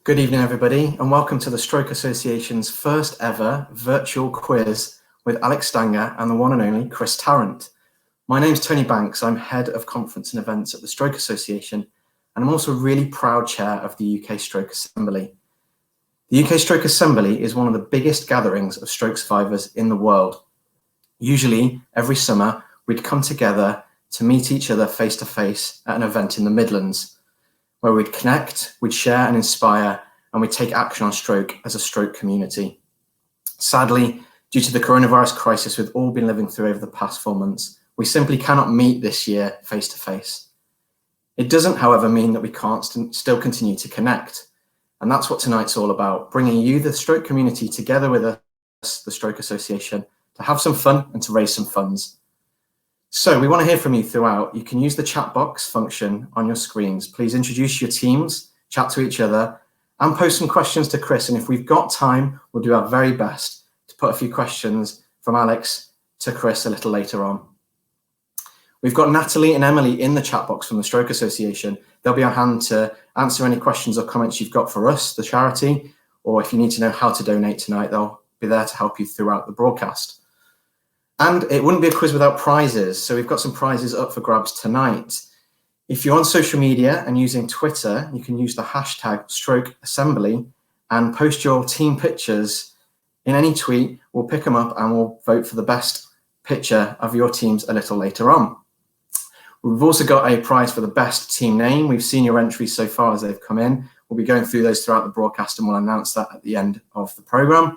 Good evening, everybody, and welcome to the Stroke Association's first ever virtual quiz with Alex Stanger and the one and only Chris Tarrant. My name's Tony Banks. I'm Head of Conference and Events at the Stroke Association, and I'm also a really proud chair of the UK Stroke Assembly. The UK Stroke Assembly is one of the biggest gatherings of stroke survivors in the world. Usually, every summer, we'd come together to meet each other face to face at an event in the Midlands, where we'd connect, we'd share and inspire, and we'd take action on stroke as a stroke community. Sadly, due to the coronavirus crisis we've all been living through over the past 4 months, we simply cannot meet this year face to face. It doesn't, however, mean that we can't still continue to connect. And that's what tonight's all about, bringing you, the stroke community, together with us, the Stroke Association, to have some fun and to raise some funds. So we want to hear from you throughout. You can use the chat box function on your screens. Please introduce your teams, chat to each other, and post some questions to Chris. And if we've got time, we'll do our very best to put a few questions from Alex to Chris a little later on. We've got Natalie and Emily in the chat box from the Stroke Association. They'll be on hand to answer any questions or comments you've got for us, the charity, or if you need to know how to donate tonight, they'll be there to help you throughout the broadcast. And it wouldn't be a quiz without prizes. So we've got some prizes up for grabs tonight. If you're on social media and using Twitter, you can use the hashtag Stroke Assembly and post your team pictures in any tweet. We'll pick them up and we'll vote for the best picture of your teams a little later on. We've also got a prize for the best team name. We've seen your entries so far as they've come in. We'll be going through those throughout the broadcast and we'll announce that at the end of the programme.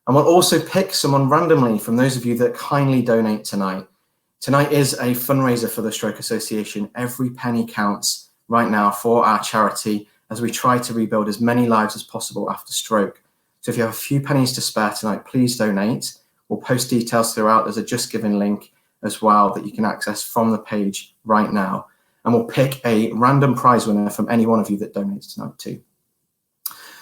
And we'll also pick someone randomly from those of you that kindly donate tonight. Tonight is a fundraiser for the Stroke Association. Every penny counts right now for our charity as we try to rebuild as many lives as possible after stroke. So if you have a few pennies to spare tonight, please donate. We'll post details throughout. There's a Just Giving link as well that you can access from the page right now. And we'll pick a random prize winner from any one of you that donates tonight too.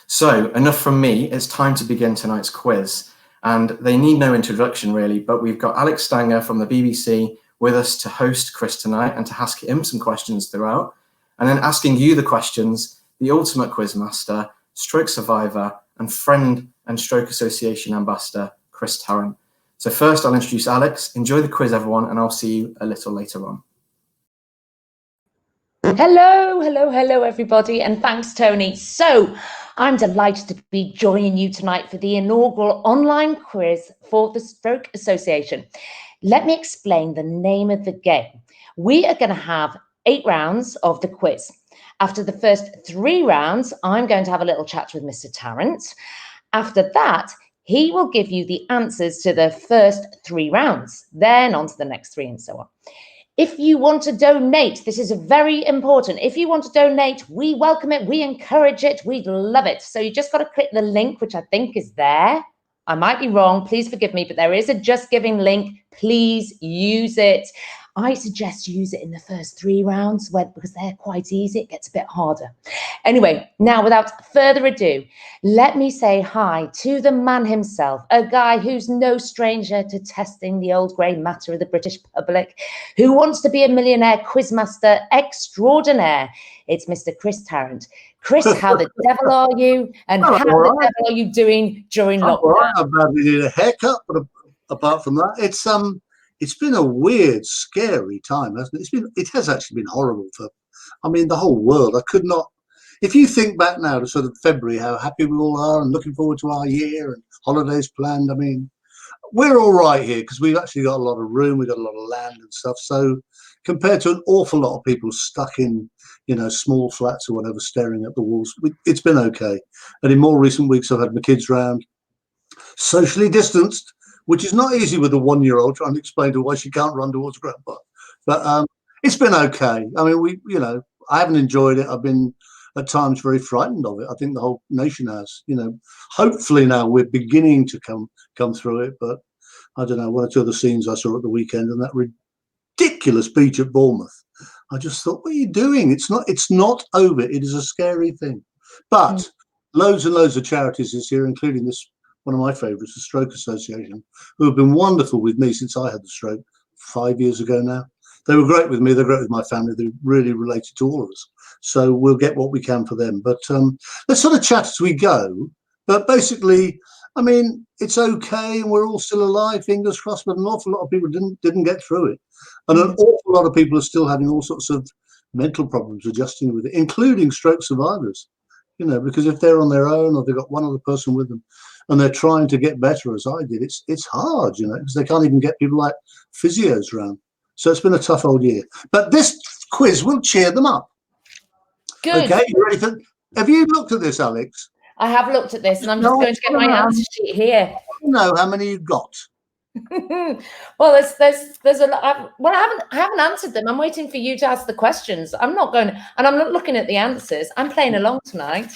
So enough from me, it's time to begin tonight's quiz. And they need no introduction really, but we've got Alex Stanger from the BBC with us to host Chris tonight and to ask him some questions throughout. And then asking you the questions, the ultimate quiz master, stroke survivor and friend and Stroke Association ambassador, Chris Tarrant. So first I'll introduce Alex. Enjoy the quiz everyone and I'll see you a little later on. Hello everybody, and thanks Tony. So I'm delighted to be joining you tonight for the inaugural online quiz for the Stroke Association. Let me explain the name of the game. We are going to have 8 rounds of the quiz. After the first 3 rounds, I'm going to have a little chat with Mr. Tarrant. After that, he will give you the answers to the first 3 rounds, then on to the next 3 and so on. If you want to donate, this is very important. If you want to donate, we welcome it, we encourage it, we'd love it. So you just got to click the link, which I think is there. I might be wrong, please forgive me, but there is a Just Giving link. Please use it. I suggest you use it in the first 3 rounds because they're quite easy. It gets a bit harder. Anyway, now without further ado, let me say hi to the man himself, a guy who's no stranger to testing the old grey matter of the British public, who wants to be a millionaire quizmaster extraordinaire. It's Mr. Chris Tarrant. Chris, how the devil are you? And how the devil are you doing during lockdown? All right, I'm about to need a haircut, but apart from that, it's been a weird, scary time, hasn't it? It has actually been horrible for, the whole world. I could not. If you think back now to sort of February, how happy we all are and looking forward to our year and holidays planned. We're all right here because we've actually got a lot of room, we've got a lot of land and stuff. So compared to an awful lot of people stuck in, small flats or whatever, staring at the walls, it's been okay. And in more recent weeks, I've had my kids round, socially distanced, which is not easy with a 1-year-old trying to explain to her why she can't run towards grandpa. But it's been okay. I haven't enjoyed it. I've been at times very frightened of it. I think the whole nation has. Hopefully now we're beginning to come through it. But I don't know, 1 or 2 of the scenes I saw at the weekend and that ridiculous beach at Bournemouth. I just thought, what are you doing? It's not over. It is a scary thing. But loads and loads of charities this year, including this one of my favourites, the Stroke Association, who have been wonderful with me since I had the stroke 5 years ago now. They were great with me. They're great with my family. They're really related to all of us. So we'll get what we can for them. But let's sort of chat as we go. But basically, I mean, it's okay, and we're all still alive, fingers crossed. But an awful lot of people didn't get through it, and an awful lot of people are still having all sorts of mental problems adjusting with it, including stroke survivors. You know, because if they're on their own or they've got one other person with them, and they're trying to get better, as I did, it's hard, you know, because they can't even get people like physios around. So it's been a tough old year. But this quiz will cheer them up. Good. Okay, you ready for? Have you looked at this, Alex? I have looked at this, and I'm just going to get my answer sheet here. I don't know how many you got. Well, there's a lot. Well, I haven't answered them. I'm waiting for you to ask the questions. I'm not going, and I'm not looking at the answers. I'm playing along tonight.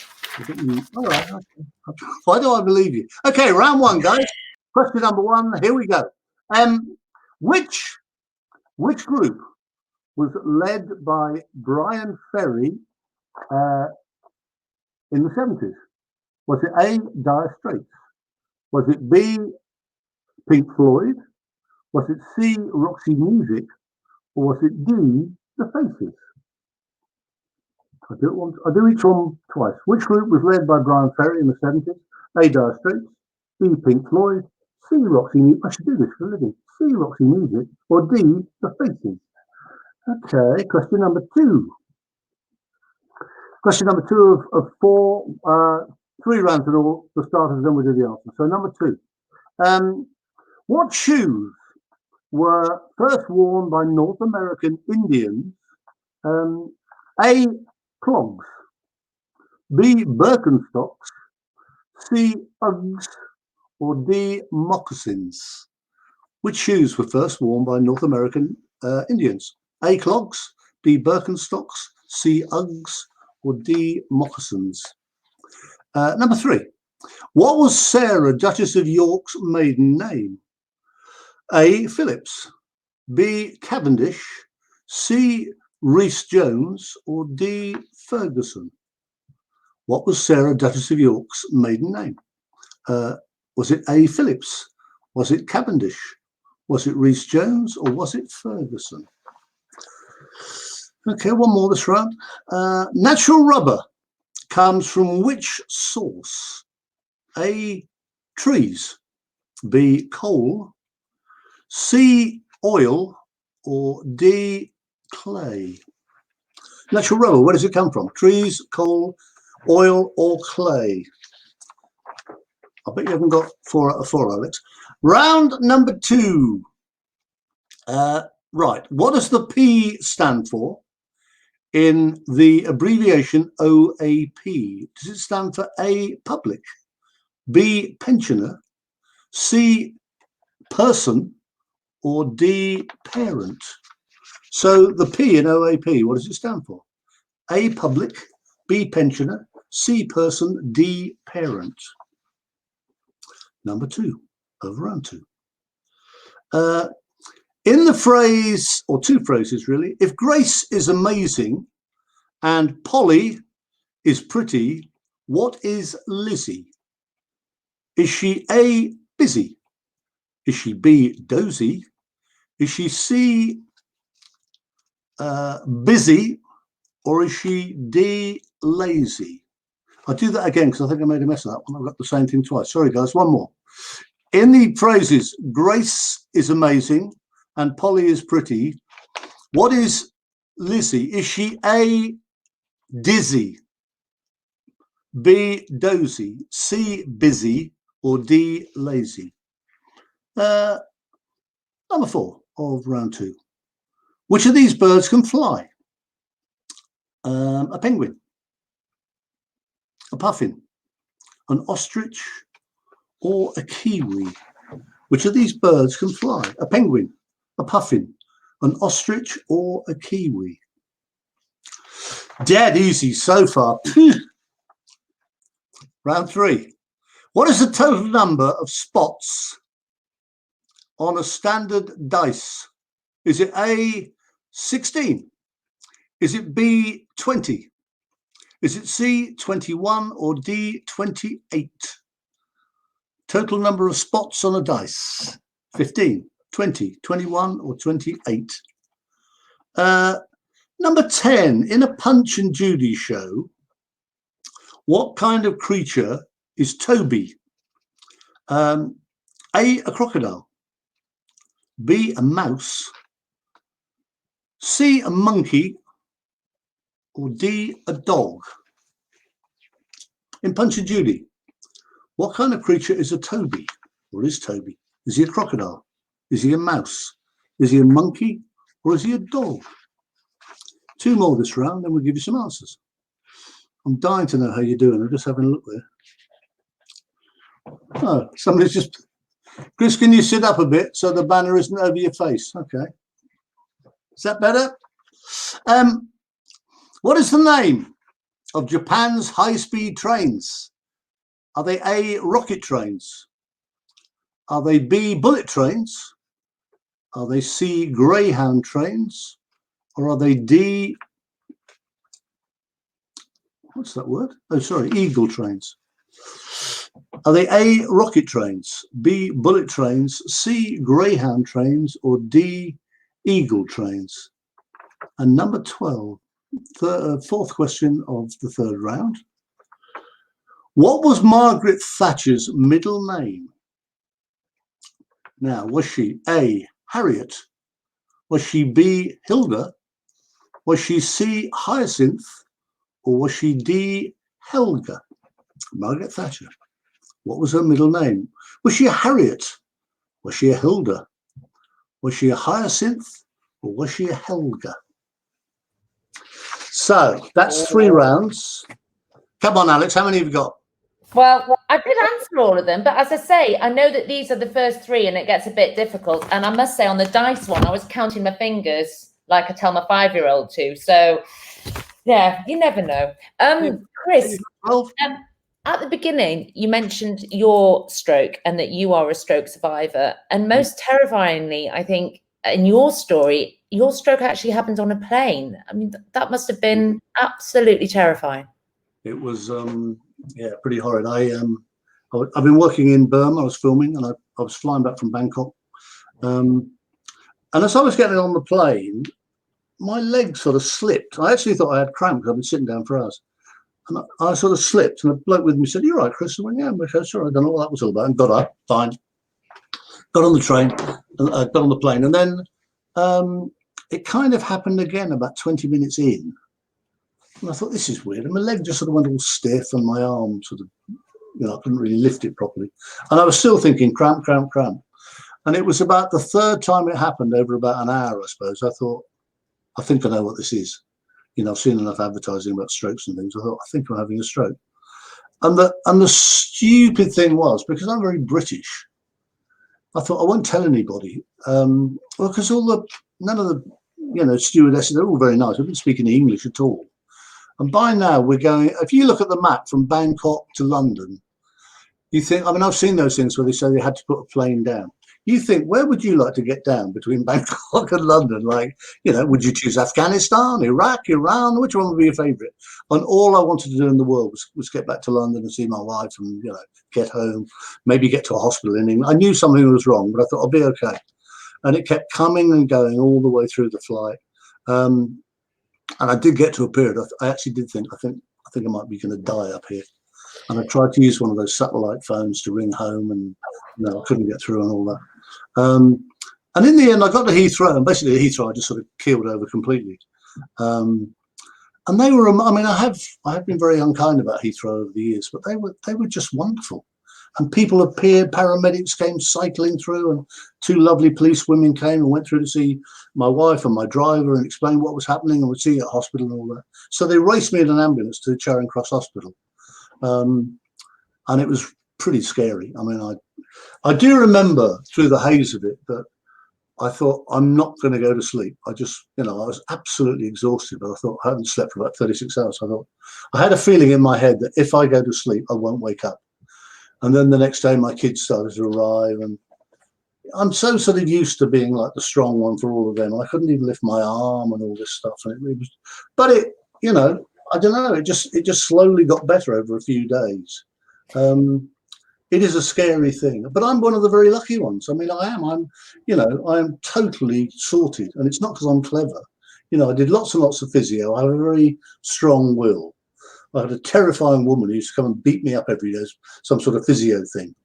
All right. Okay. Why do I believe you? Okay, round one, guys. Question number one. Here we go. Which group was led by Brian Ferry in the 70s? Was it A, Dire Straits? Was it B, Pink Floyd? Was it C, Roxy Music? Or was it D, The Faces? I do each one twice. Which group was led by Brian Ferry in the 70s? A, Dire Straits, B, Pink Floyd, C, Roxy Music. I should do this for a living. C, Roxy Music, or D, The Faces. Okay, question number two. Question number two of four, 3 rounds in all, the starters, then we do the answer. So number two. What shoes were first worn by North American Indians? A, clogs, B, Birkenstocks, C, Uggs, or D, moccasins? Which shoes were first worn by North American Indians? A, clogs, B, Birkenstocks, C, Uggs, or D, moccasins? Number three. What was Sarah, Duchess of York's maiden name? A, Phillips, B, Cavendish, C, Rhys Jones, or D, Ferguson? What was Sarah, Duchess of York's maiden name? Was it A, Phillips? Was it Cavendish? Was it Rhys Jones, or was it Ferguson? Okay, one more this round. Natural rubber comes from which source? A, trees, B, coal, C, oil, or D, clay? Natural rubber, where does it come from? Trees, coal, oil, or clay? I bet you haven't got 4 out of 4, Alex. Round number two. Right, what does the P stand for in the abbreviation OAP? Does it stand for A, public, B, pensioner, C, person, or D, parent? So the P in OAP, what does it stand for? A, public, B, pensioner, C, person, D, parent. Number two of round two. In the phrase, or two phrases really, if Grace is amazing and Polly is pretty, what is Lizzie? Is she A, busy? Is she B, dozy? Is she C, busy? Or is she D, lazy? I'll do that again because I think I made a mess of that one. I've got the same thing twice. Sorry, guys, one more. In the phrases, Grace is amazing and Polly is pretty, what is Lizzie? Is she A, dizzy, B, dozy, C, busy, or D, lazy? Number 4 of round two. Which of these birds can fly? A penguin, a puffin, an ostrich, or a kiwi? Which of these birds can fly? A penguin, a puffin, an ostrich, or a kiwi? Dead easy so far. Round three. What is the total number of spots on a standard dice? Is it A, 16? Is it B, 20? Is it C, 21, or D, 28? Total number of spots on a dice: 15, 20, 21, or 28? Number 10, in a Punch and Judy show, what kind of creature is Toby? A crocodile. B, a mouse. C, a monkey. Or D, a dog. In Punch and Judy, what kind of creature is a Toby? Or is Toby? Is he a crocodile? Is he a mouse? Is he a monkey? Or is he a dog? 2 more this round, then we'll give you some answers. I'm dying to know how you're doing. I'm just having a look there. Oh, somebody's just... Chris, can you sit up a bit so the banner isn't over your face? Okay. Is that better? What is the name of Japan's high-speed trains? Are they A, rocket trains? Are they B, bullet trains? Are they C, Greyhound trains? Or are they D, what's that word? Oh, sorry, Eagle trains. Are they A, rocket trains, B, bullet trains, C, Greyhound trains, or D, Eagle trains? And number 12, fourth question of the third round. What was Margaret Thatcher's middle name? Now, was she A, Harriet? Was she B, Hilda? Was she C, Hyacinth? Or was she D, Helga? Margaret Thatcher. What was her middle name? Was she a Harriet? Was she a Hilda? Was she a Hyacinth? Or was she a Helga? So that's 3 rounds. Come on, Alex, how many have you got? Well, I did answer all of them, but as I say, I know that these are the first 3 and it gets a bit difficult. And I must say on the dice one, I was counting my fingers like I tell my 5-year-old to. So, yeah, you never know. Chris, at the beginning, you mentioned your stroke and that you are a stroke survivor. And most terrifyingly, I think, in your story, your stroke actually happened on a plane. I mean, that must have been absolutely terrifying. It was, yeah, pretty horrid. I've been working in Burma. I was filming, and I was flying back from Bangkok. And as I was getting on the plane, my leg sort of slipped. I actually thought I had cramp because I've been sitting down for hours. And I sort of slipped, and a bloke with me said, "You're right, Chris." I went, "Yeah, I'm okay, sorry, I don't know what that was all about." And got up, fine. Got on the train, got on the plane, and then it kind of happened again about 20 minutes in. And I thought, this is weird. And my leg just sort of went all stiff, and my arm sort of, I couldn't really lift it properly. And I was still thinking cramp, cramp, cramp. And it was about the 3rd time it happened over about an hour, I suppose. I thought, I think I know what this is. I've seen enough advertising about strokes and things. I thought, I think I'm having a stroke. And the stupid thing was, because I'm very British, I thought I won't tell anybody. Well, because none of the, stewardesses, they're all very nice. I didn't speak any English at all. And by now we're going, if you look at the map from Bangkok to London, you think, I mean, I've seen those things where they say they had to put a plane down. You think, where would you like to get down between Bangkok and London? Like, would you choose Afghanistan, Iraq, Iran? Which one would be your favourite? And all I wanted to do in the world was get back to London and see my wife and, get home, maybe get to a hospital in England. I knew something was wrong, but I thought I'll be okay. And it kept coming and going all the way through the flight. And I did get to a period, I actually did think, I think I might be going to die up here. And I tried to use one of those satellite phones to ring home, and I couldn't get through and all that. And in the end, I got to Heathrow, and basically at Heathrow, I just sort of keeled over completely. And they were, I mean, I have been very unkind about Heathrow over the years, but they were just wonderful. And people appeared, paramedics came cycling through, and 2 lovely police women came and went through to see my wife and my driver and explain what was happening, and would see you at hospital and all that. So they raced me in an ambulance to Charing Cross Hospital. And it was pretty scary. I mean, I do remember through the haze of it that I thought, I'm not going to go to sleep. I just, I was absolutely exhausted, but I thought I hadn't slept for about 36 hours. I thought, I had a feeling in my head that if I go to sleep, I won't wake up. And then the next day, my kids started to arrive, and I'm so sort of used to being like the strong one for all of them. I couldn't even lift my arm and all this stuff. And it was, but it, I don't know. It just slowly got better over a few days. It is a scary thing, but I'm one of the very lucky ones. I mean, I am totally sorted, and it's not because I'm clever. You know, I did lots and lots of physio. I have a very strong will. I had a terrifying woman who used to come and beat me up every day, some sort of physio thing.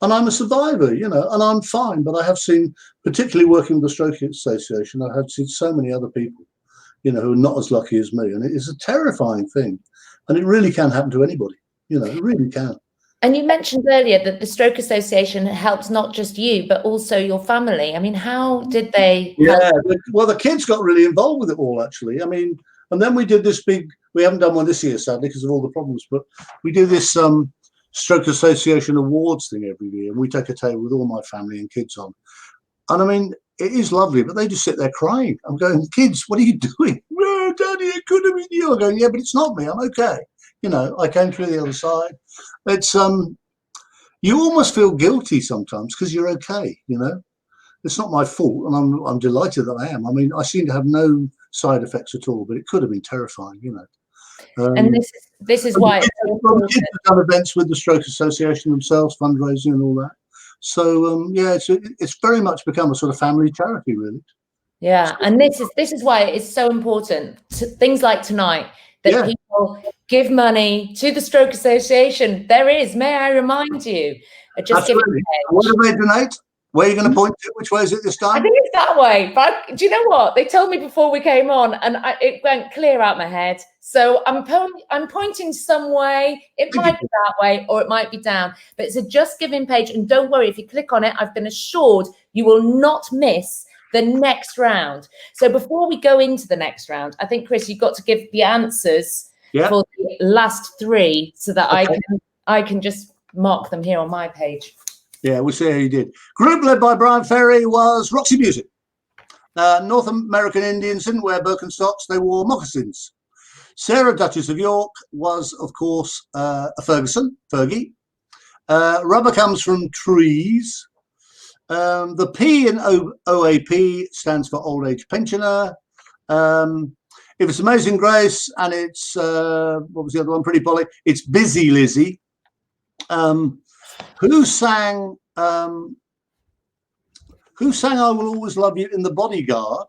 And I'm a survivor, you know, and I'm fine. But I have seen, particularly working with the Stroke Association, I have seen so many other people, you know, who are not as lucky as me. And it is a terrifying thing. And it really can happen to anybody, you know, it really can. And you mentioned earlier that the Stroke Association helps not just you, but also your family. I mean, how did they help? Yeah, well, the kids got really involved with it all, actually. I mean, and then we did this big, we haven't done one this year, sadly, because of all the problems, but we do this Stroke Association Awards thing every year, and we take a table with all my family and kids on. And I mean, it is lovely, but they just sit there crying. I'm going, kids, what are you doing? Oh, Daddy, it could have been you. I'm going, yeah, but it's not me. I'm okay. You know, I came through the other side. It's you almost feel guilty sometimes because you're okay. You know, it's not my fault, and I'm delighted that I am. I mean, I seem to have no side effects at all, but it could have been terrifying. You know. And this is why it's so important. Kids have done events with the Stroke Association themselves, fundraising and all that. So yeah, it's very much become a sort of family charity, really. Yeah, and this is why it's so important. Things like tonight, that people give money to the Stroke Association. There is, may I remind you, just give it. What do they donate? Where are you going to point to? Which way is it this time? I think it's that way. But do you know what? They told me before we came on, and it went clear out my head. So I'm pointing some way. It might be that way, or it might be down. But it's a Just Giving page, and don't worry, if you click on it, I've been assured you will not miss the next round. So before we go into the next round, I think, Chris, you've got to give the answers for the last three, so that I can just mark them here on my page. Yeah, we'll see how you did. Group led by Brian Ferry was Roxy Music. North American Indians didn't wear Birkenstocks, they wore moccasins. Sarah, Duchess of York, was, of course, a Fergie. Rubber comes from trees. The P in OAP stands for Old Age Pensioner. If it's Amazing Grace and it's, what was the other one, Pretty Polly, it's Busy Lizzie. Who sang I Will Always Love You in The Bodyguard,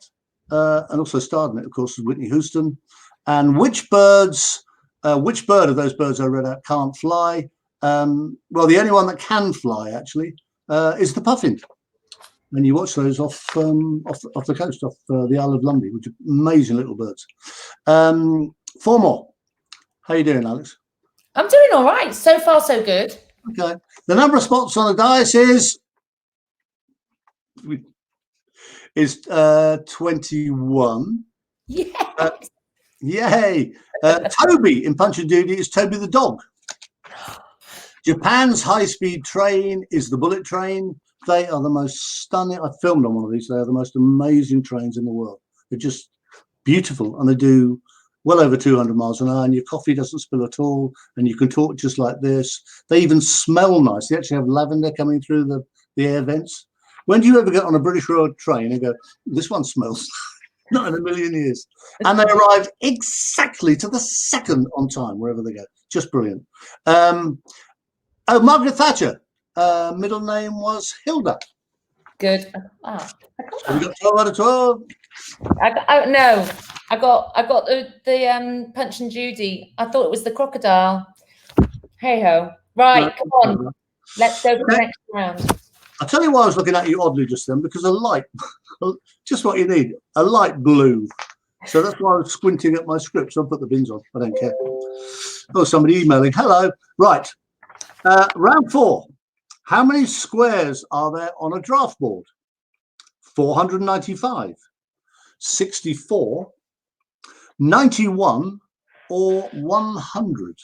and also starred in it, of course, was Whitney Houston. And which bird of those birds I read out can't fly? Well, the only one that can fly, actually, is the puffin. And you watch those off the coast, off the Isle of Lundy, which are amazing little birds. 4 more. How you doing, Alex? I'm doing all right. So far, so good. Okay. The number of spots on the dice is 21. Yeah. Yay. Toby in Punch and Judy is Toby the dog. Japan's high-speed train is the bullet train. They are the most stunning. I filmed on one of these. They are the most amazing trains in the world. They're just beautiful, and they do well over 200 miles an hour, and your coffee doesn't spill at all, and you can talk just like this. They even smell nice. They actually have lavender coming through the air vents. When do you ever get on a British Road train and go, this one smells? Not in a million years. And they arrive exactly to the second on time, wherever they go. Just brilliant. Margaret Thatcher. Middle name was Hilda. Good. So we got 12 out of 12. No, I got the Punch and Judy. I thought it was the crocodile. Hey ho. Right, come on. Let's go to the next round. I'll tell you why I was looking at you oddly just then, because a light, just what you need, a light blue. So that's why I was squinting at my script. So I'll put the bins on. I don't care. Oh, somebody emailing. Hello. Right. Round 4. How many squares are there on a draft board? 495, 64, 91, or 100?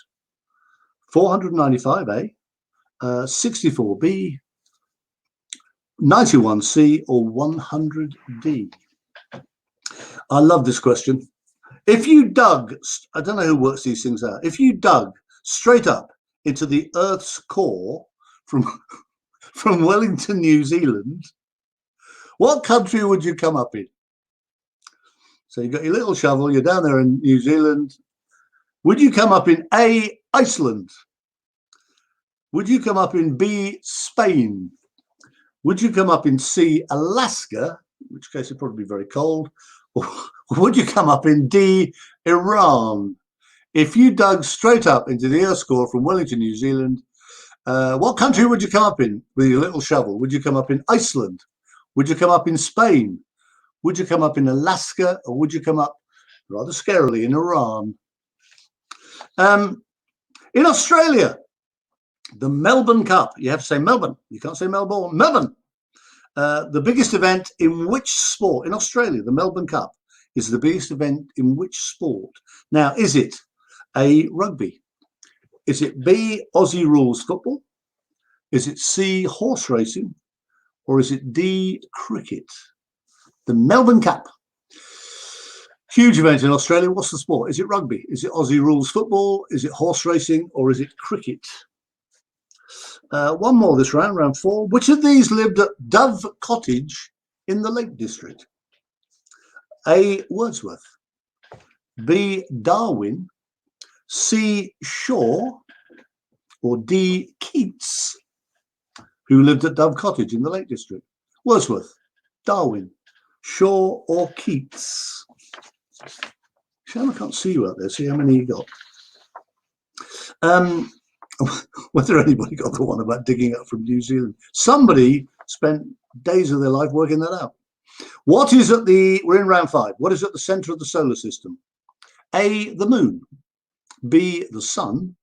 495A, 64B, 91C, or 100D? I love this question. If you dug, I don't know who works these things out, if you dug straight up into the Earth's core from Wellington, New Zealand, what country would you come up in? So you've got your little shovel, you're down there in New Zealand. Would you come up in A, Iceland? Would you come up in B, Spain? Would you come up in C, Alaska, in which case it'd probably be very cold? Would you come up in D, Iran? If you dug straight up into the Earth's core from Wellington, New Zealand, what country would you come up in with your little shovel? Would you come up in Iceland? Would you come up in Spain? Would you come up in Alaska? Or would you come up, rather scarily, in Iran? In Australia, the Melbourne Cup. You have to say Melbourne. You can't say Melbourne. Melbourne. The biggest event in which sport? In Australia, the Melbourne Cup is the biggest event in which sport? Now, is it A, rugby? Is it B, Aussie rules football? Is it C, horse racing? Or is it D, cricket? The Melbourne Cup. Huge event in Australia. What's the sport? Is it rugby? Is it Aussie rules football? Is it horse racing? Or is it cricket? One more this round, round 4. Which of these lived at Dove Cottage in the Lake District? A, Wordsworth. B, Darwin. C, Shaw. Or D, Keats, who lived at Dove Cottage in the Lake District? Wordsworth, Darwin, Shaw or Keats? Shame I can't see you out there. See how many you got. Whether anybody got the one about digging up from New Zealand. Somebody spent days of their life working that out. What is at the, we're in round 5. What is at the center of the solar system? A, the moon. B, the sun.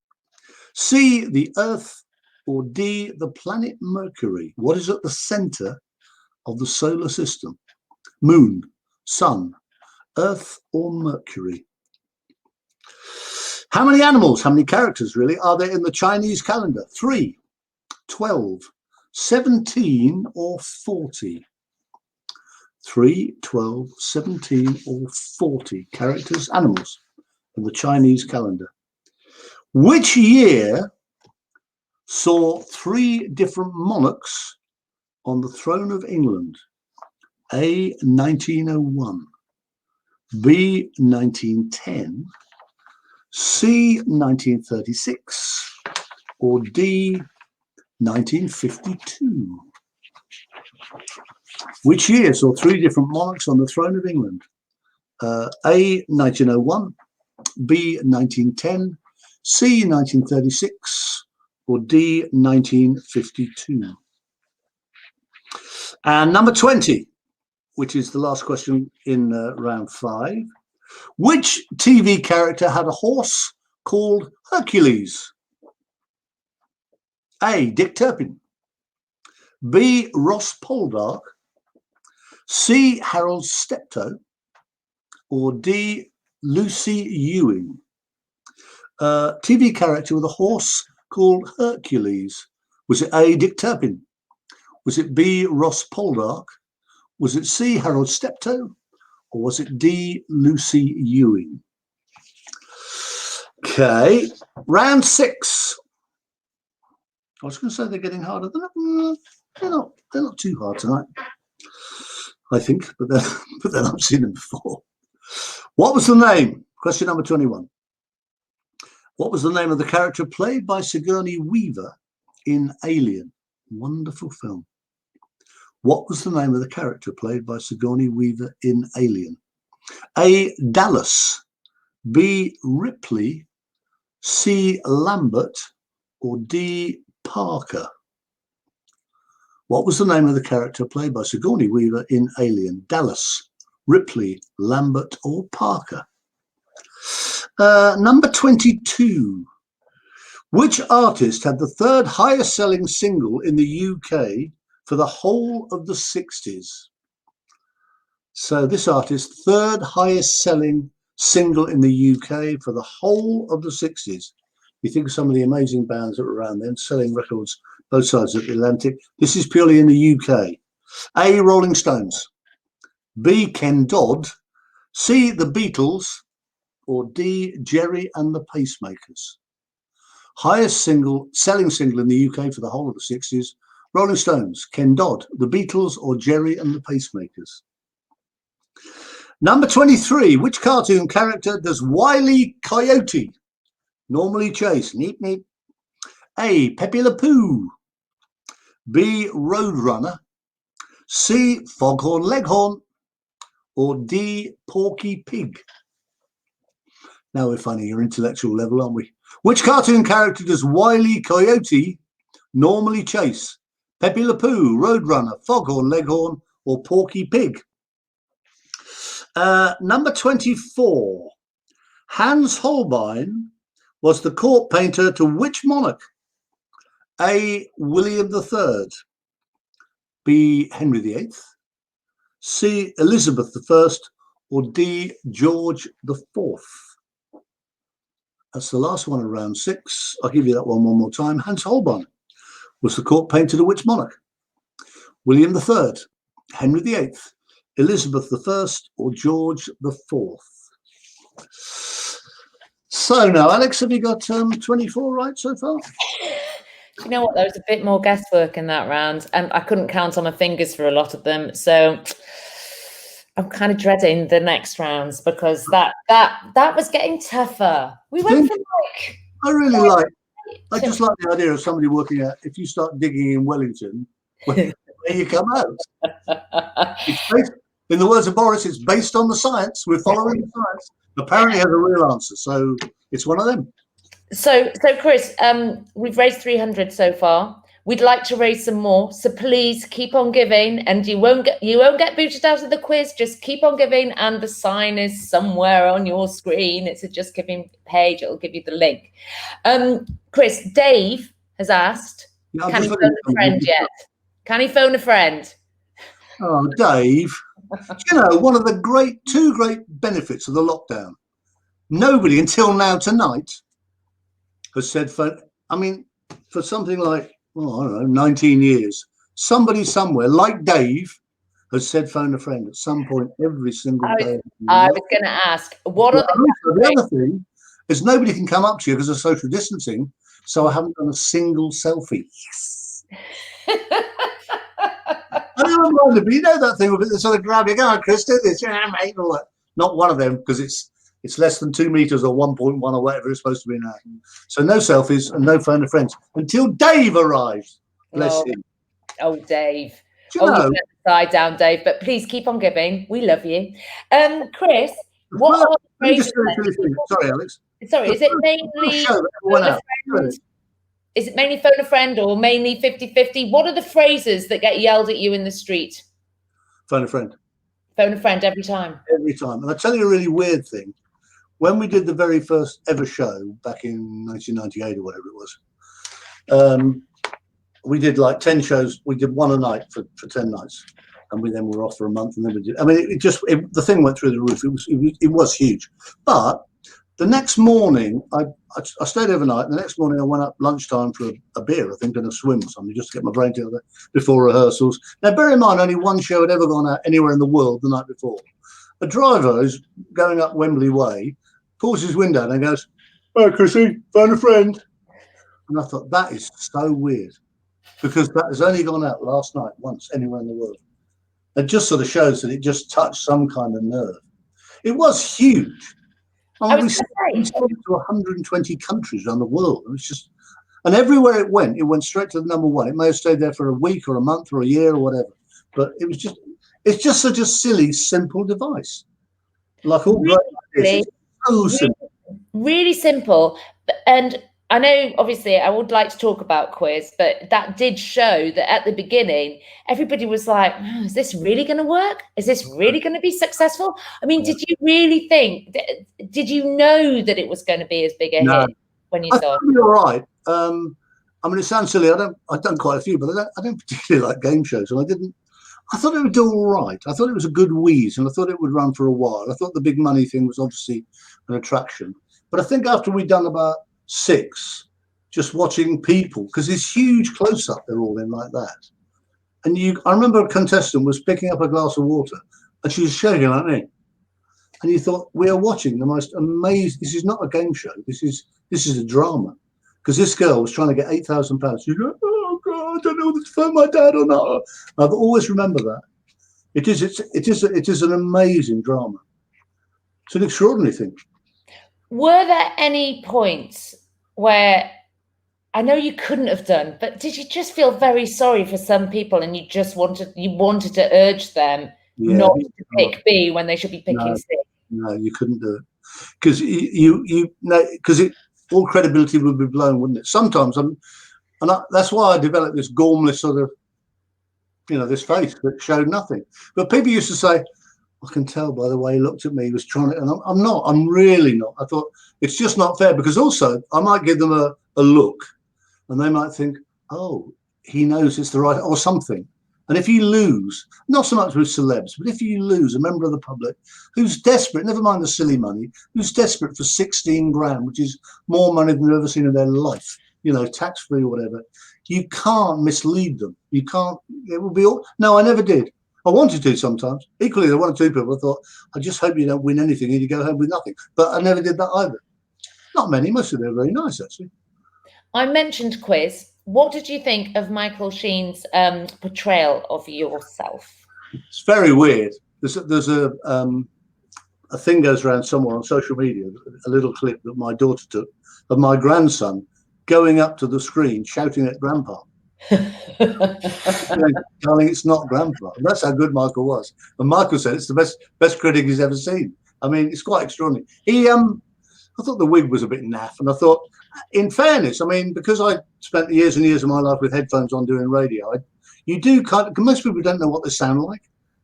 C, the Earth. Or D, the planet Mercury. What is at the center of the solar system? Moon, sun, Earth or Mercury? How many animals, how many characters really, are there in the Chinese calendar? 3, 12, 17 or 40? 3, 12, 17 or 40 characters, animals in the Chinese calendar. Which year saw 3 different monarchs on the throne of England? A, 1901, B, 1910, C, 1936, or D, 1952? Which year saw 3 different monarchs on the throne of England? A, 1901, B, 1910, C, 1936, or D, 1952? And number 20, which is the last question in round 5. Which TV character had a horse called Hercules? A, Dick Turpin. B, Ross Poldark. C, Harold Steptoe. Or D, Lucy Ewing? TV character with a horse called Hercules. Was it A, Dick Turpin? Was it B, Ross Poldark? Was it C, Harold Steptoe? Or was it D, Lucy Ewing? Okay, round 6. I was going to say they're getting harder. They're not too hard tonight, I think, but then I've seen them before. What was the name? Question number 21. What was the name of the character played by Sigourney Weaver in Alien? Wonderful film. What was the name of the character played by Sigourney Weaver in Alien? A, Dallas. B, Ripley. C, Lambert. Or D, Parker? What was the name of the character played by Sigourney Weaver in Alien? Dallas, Ripley, Lambert or Parker? Number 22. Which artist had the 3rd highest selling single in the UK for the whole of the 60s? So this artist, 3rd highest selling single in the UK for the whole of the 60s. You think of some of the amazing bands that were around then, selling records both sides of the Atlantic. This is purely in the UK. A, Rolling Stones. B, Ken Dodd. C, the Beatles. Or D, Jerry and the Pacemakers? Highest selling single in the UK for the whole of the 60s. Rolling Stones, Ken Dodd, the Beatles, or Jerry and the Pacemakers? Number 23. Which cartoon character does Wile E. Coyote normally chase? Neep, neep. A, Pepe Le Pew. B, Roadrunner. C, Foghorn Leghorn. or D, Porky Pig? Now we're finding your intellectual level, aren't we? Which cartoon character does Wile E. Coyote normally chase? Pepe Le Pew, Roadrunner, Foghorn Leghorn, or Porky Pig? Number 24. Hans Holbein was the court painter to which monarch? A, William III, B, Henry VIII, C, Elizabeth I, or D, George IV? That's the last one of round 6. I'll give you that one more time. Hans Holbein was the court painter to which monarch? William III, Henry VIII, Elizabeth I, or George IV? So now, Alex, have you got 24 right so far? Do you know what? There was a bit more guesswork in that round, and I couldn't count on my fingers for a lot of them. So I'm kind of dreading the next rounds because that was getting tougher. We went from I just like the idea of somebody working out if you start digging in Wellington, where you come out. In the words of Boris, it's based on the science. We're following the science. Apparently has a real answer, so it's one of them. So Chris, we've raised 300 so far. We'd like to raise some more, so please keep on giving, and you won't get booted out of the quiz. Just keep on giving, and the sign is somewhere on your screen. It's a Just Giving page. It'll give you the link. Chris, Dave has asked, can he phone a friend yet? Can he phone a friend? Oh, Dave. You know, one of the two great benefits of the lockdown, nobody until now tonight has said phone. I mean, for something like, I don't know, 19 years, somebody somewhere like Dave has said phone a friend at some point every single day. I was going to ask, what are the other thing is nobody can come up to you because of social distancing, so I haven't done a single selfie. Yes. I don't mind it, but you know that thing with the sort of grab, you go, oh, Chris, do this, yeah, mate, all that. Not one of them, because it's less than 2 meters or 1.1 or whatever it's supposed to be now. So no selfies and no phone a friends until Dave arrives. Bless him. Oh, Dave. You know, you side down, Dave, but please keep on giving. We love you. Chris, what are the phrases? Sorry, Alex. Sorry, is it mainly Is it mainly phone a friend or mainly 50-50? What are the phrases that get yelled at you in the street? Phone a friend. Phone a friend every time. Every time. And I'll tell you a really weird thing. When we did the very first ever show back in 1998 or whatever it was, we did like 10 shows. We did one a night for 10 nights. And we then were off for a month. And then we did, I mean, the thing went through the roof. It was huge. But the next morning, I stayed overnight. And the next morning, I went up lunchtime for a beer, I think, and a swim or something, just to get my brain together before rehearsals. Now, bear in mind, only one show had ever gone out anywhere in the world the night before. A driver who's going up Wembley Way pulls his window and goes, "Oh, Chrissy, phone a friend." And I thought, that is so weird, because that has only gone out last night once anywhere in the world. It just sort of shows that it just touched some kind of nerve. It was huge. I mean, we sold it to 120 countries around the world. And it's just, and everywhere it went straight to the number one. It may have stayed there for a week or a month or a year or whatever. But it was just, it's just such a silly, simple device. Like all great ideas, it's so simple. Really simple. And I know, obviously, I would like to talk about quiz, but that did show that at the beginning, everybody was like, oh, is this really going to work? Is this really going to be successful? I mean, did you really think, did you know that it was going to be as big a hit when you saw it? You're right. I mean, it sounds silly. I've done quite a few, but I don't particularly like game shows. And I thought it would do all right. I thought it was a good wheeze, and I thought it would run for a while. I thought the big money thing was obviously an attraction. But I think after we'd done about 6, just watching people, because this huge close-up they're all in like that. And I remember a contestant was picking up a glass of water, and she was shaking like me. And you thought, we are watching the most amazing, this is not a game show, this is a drama. Because this girl was trying to get £8,000. She's like, oh God, I don't know whether to phone my dad or not. I've always remember that. It is an amazing drama. It's an extraordinary thing. Were there any points where, I know you couldn't have done, but did you just feel very sorry for some people and you just wanted to urge them not to pick B when they should be picking C. No, you couldn't do it because because all credibility would be blown, wouldn't it? Sometimes, that's why I developed this gormless sort of, this face that showed nothing. But people used to say, I can tell by the way he looked at me, he was trying to, and I'm not, I'm really not. I thought it's just not fair, because also I might give them a look and they might think, oh, he knows it's the right, or something. And if you lose, not so much with celebs, but if you lose a member of the public who's desperate, never mind the silly money, who's desperate for 16 grand, which is more money than they've ever seen in their life, tax-free or whatever, you can't mislead them. You can't, it will be all, no, I never did. I wanted to sometimes. Equally, there were one or two people I thought, I just hope you don't win anything and you go home with nothing. But I never did that either. Not many, most of them are very nice, actually. I mentioned quiz. What did you think of Michael Sheen's portrayal of yourself? It's very weird. There's a thing goes around somewhere on social media, a little clip that my daughter took of my grandson going up to the screen shouting at Grandpa. Darling, it's not Grandpa. And that's how good Michael was. And Michael said it's the best critic he's ever seen. I mean, it's quite extraordinary. I thought the wig was a bit naff, and I thought, in fairness, I mean, because I spent years and years of my life with headphones on doing radio, you do most people don't know what they sound like,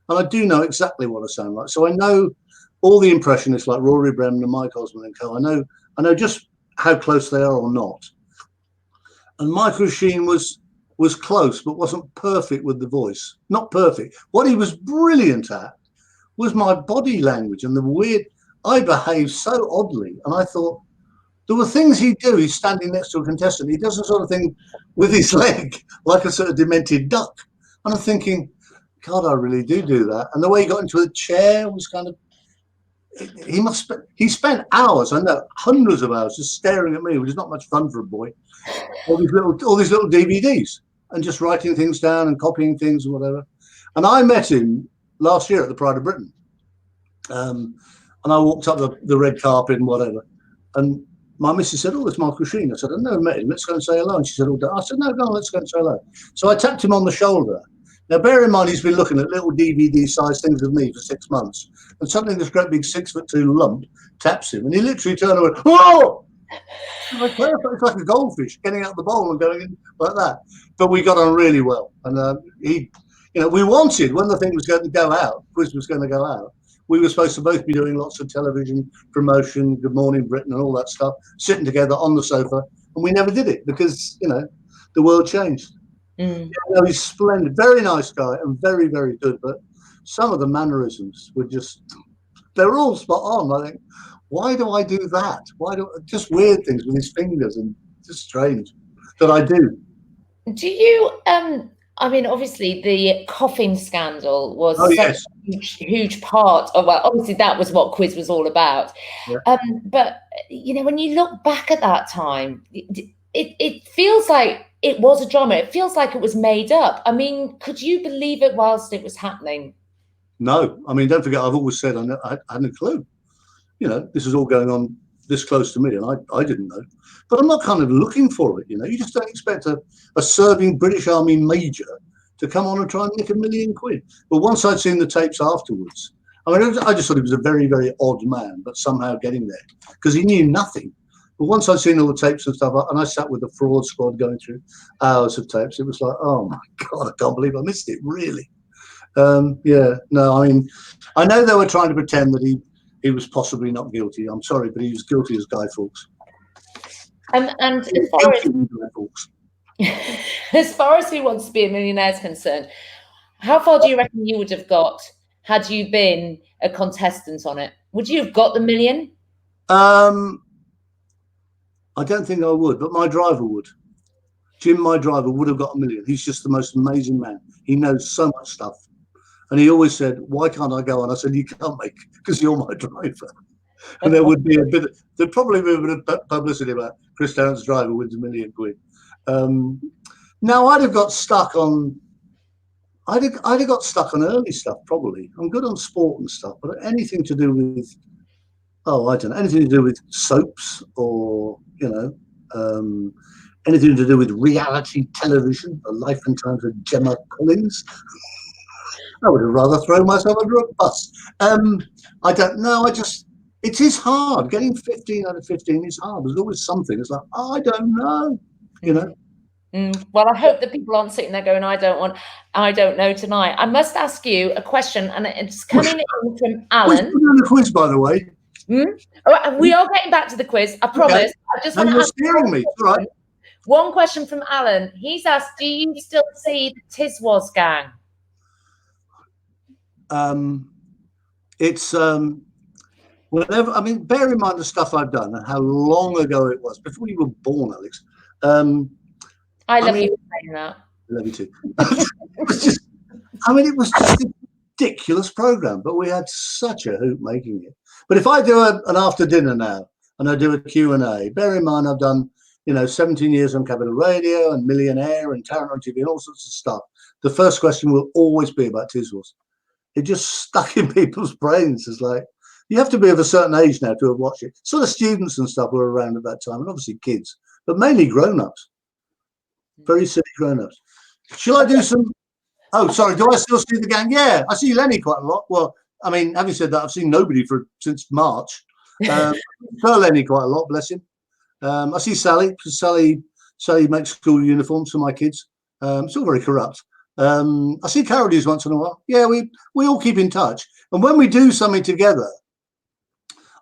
and I do know exactly what I sound like. So I know all the impressionists like Rory Bremner and Mike Osmond and co. I know just how close they are or not. And Michael Sheen was close, but wasn't perfect with the voice. Not perfect. What he was brilliant at was my body language and the weird. I behaved so oddly, and I thought there were things he'd do. He's standing next to a contestant. He does the sort of thing with his leg, like a sort of demented duck. And I'm thinking, God, I really do that. And the way he got into a chair was kind of. He spent hours, I know, hundreds of hours, just staring at me, which is not much fun for a boy. All these little DVDs, and just writing things down and copying things and whatever. And I met him last year at the Pride of Britain. And I walked up the red carpet and whatever. And my missus said, oh, it's Michael Sheen. I said, I've never met him. Let's go and say hello. And she said, oh, I said, no, let's go and say hello. So I tapped him on the shoulder. Now, bear in mind, he's been looking at little DVD-sized things of me for 6 months. And suddenly this great big 6'2" lump taps him. And he literally turned and went, whoa! It's like a goldfish getting out of the bowl and going in like that. But we got on really well. And we wanted, when the thing was going to go out, quiz was going to go out, we were supposed to both be doing lots of television promotion, Good Morning Britain and all that stuff, sitting together on the sofa. And we never did it because, the world changed. He's splendid, very nice guy and very, very good. But some of the mannerisms were they're all spot on. I think, why do I do that? Just weird things with his fingers and just strange that I do. Do you, I mean, obviously the coughing scandal was such a huge part of, well, obviously that was what quiz was all about. Yeah. But, when you look back at that time, it feels like it was a drama. It feels like it was made up. I mean, could you believe it whilst it was happening? No. I mean, don't forget, I've always said I hadn't a clue. This is all going on this close to me, and I didn't know. But I'm not kind of looking for it, You just don't expect a serving British Army major to come on and try and nick £1 million. But once I'd seen the tapes afterwards, I mean, I just thought he was a very, very odd man, but somehow getting there because he knew nothing. But once I'd seen all the tapes and stuff, and I sat with the fraud squad going through hours of tapes, it was like, oh my God, I can't believe I missed it, really. I mean, I know they were trying to pretend that he was possibly not guilty. I'm sorry, but he was guilty as Guy Fawkes. And as far as Who Wants to Be a Millionaire is concerned, how far do you reckon you would have got had you been a contestant on it? Would you have got the million? I don't think I would, but my driver would. Jim, my driver, would have got $1 million. He's just the most amazing man. He knows so much stuff. And he always said, why can't I go on? I said, you can't, mate, because you're my driver. And there'd probably be a bit of publicity about Chris Tarrant's driver wins £1 million. Now, I'd have got stuck on early stuff, probably. I'm good on sport and stuff, but anything to do with, anything to do with soaps or, anything to do with reality television, The Life and Times of Gemma Collins. I would have rather thrown myself under a bus. I don't know. It is hard. Getting 15 out of 15 is hard. There's always something. It's like, I don't know, you know. Well, I hope that people aren't sitting there going, I don't know tonight. I must ask you a question, and it's coming in from Alan. We're doing the quiz, by the way. We are getting back to the quiz, I promise. Okay. I just want to ask me. All right. One question from Alan. He's asked, do you still see the Tiswas gang? It's whenever, I mean, bear in mind the stuff I've done and how long ago it was, before you were born, Alex. I love you for saying that. I love you too. It was just a ridiculous program, but we had such a hoot making it. But if I do an after dinner now and I do a Q&A, bear in mind I've done, 17 years on Capital Radio and Millionaire and Tarrant on TV and all sorts of stuff. The first question will always be about Tiswas. It just stuck in people's brains. It's like, you have to be of a certain age now to have watched it. Sort of students and stuff were around at that time, and obviously kids, but mainly grown-ups. Very silly grown-ups. Shall I do some? Oh, sorry. Do I still see the gang? Yeah, I see Lenny quite a lot. Well, I mean, having said that, I've seen nobody since March. I saw Lenny quite a lot, bless him. I see Sally, because Sally makes school uniforms for my kids. It's all very corrupt. I see Carolies once in a while. Yeah, we all keep in touch. And when we do something together,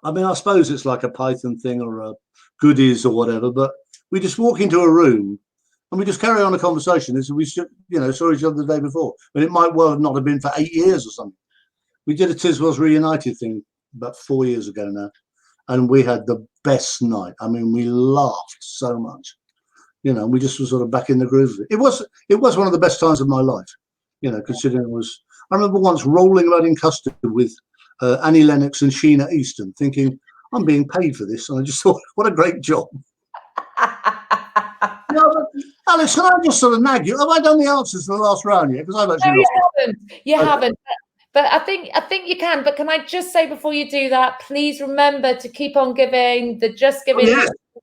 I mean, I suppose it's like a Python thing or a goodies or whatever, but we just walk into a room and we just carry on a conversation as we saw each other the day before. And it might well not have been for 8 years or something. We did a Tiswas Reunited thing about 4 years ago now, and we had the best night. I mean, we laughed so much. We just were sort of back in the groove of it. It was one of the best times of my life, considering it was. I remember once rolling about in custard with Annie Lennox and Sheena Easton, thinking, I'm being paid for this. And I just thought, what a great job. Alex, can I just sort of nag you? Have I done the answers to the last round yet? Because I've actually haven't. You haven't. But I think you can. But can I just say before you do that, please remember to keep on giving the Just Giving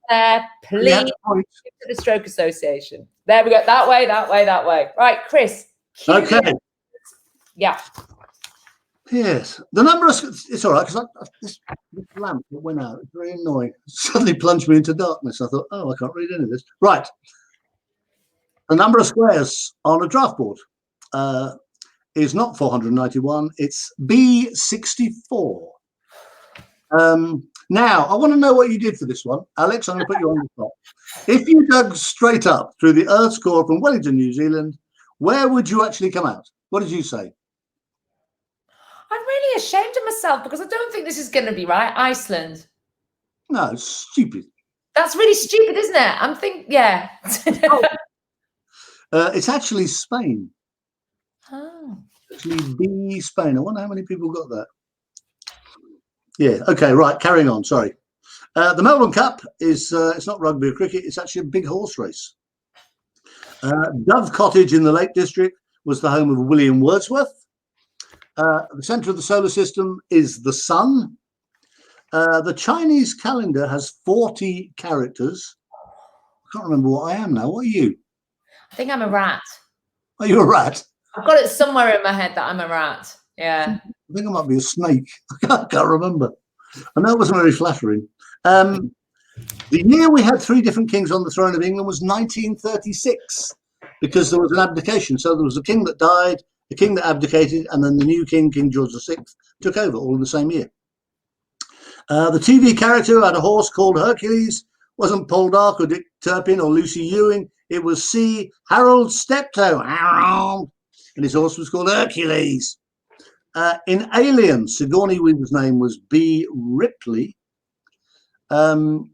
there, please, to the Stroke Association. There we go. That way. Right, Chris. Okay. Yeah. Yes. The number of, it's all right, because this lamp that went out, it's very annoying. It suddenly plunged me into darkness. I thought, I can't read any of this. Right. The number of squares on a draft board is not 491, it's B64. Now, I want to know what you did for this one. Alex, I'm going to put you on the spot. If you dug straight up through the Earth's core from Wellington, New Zealand, where would you actually come out? What did you say? I'm really ashamed of myself because I don't think this is going to be right. Iceland. No, it's stupid. That's really stupid, isn't it? I'm thinking, yeah. It's actually Spain. Oh. Actually, B Spain. I wonder how many people got that. Yeah. Okay. Right. Carrying on. Sorry. The Melbourne Cup is it's not rugby or cricket. It's actually a big horse race. Dove Cottage in the Lake District was the home of William Wordsworth. The centre of the solar system is the sun. The Chinese calendar has 40 characters. I can't remember what I am now. What are you? I think I'm a rat. Are you a rat? I've got it somewhere in my head that I'm a rat. Yeah. I think I might be a snake. I can't remember. I know it wasn't very flattering. The year we had 3 different kings on the throne of England was 1936, because there was an abdication. So there was a king that died, a king that abdicated, and then the new king, King George VI, took over all in the same year. The TV character who had a horse called Hercules wasn't Paul Dark or Dick Turpin or Lucy Ewing. It was C. Harold Steptoe. Harold. And his horse was called Hercules. In Alien, Sigourney Weaver's name was B. Ripley. Go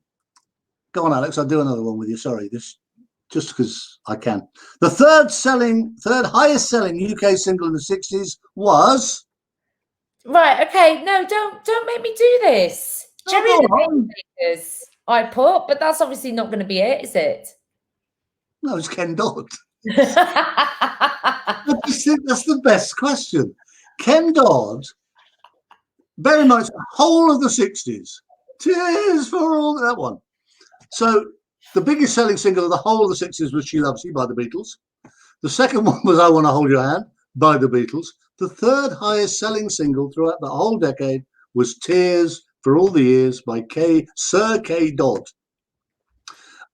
on, Alex, I'll do another one with you. Sorry, this just because I can. The third highest selling UK single in the 60s was... Right, okay. No, don't make me do this. Jerry the Pacemakers, I put, but that's obviously not going to be it, is it? No, it's Ken Dodd. I just think that's the best question. Ken Dodd, very much the whole of the 60s. Tears for all that one. So the biggest selling single of the whole of the 60s was She Loves You by the Beatles. The second one was I Want to Hold Your Hand by the Beatles. The third highest selling single throughout the whole decade was Tears for All the Years by Sir K. Dodd.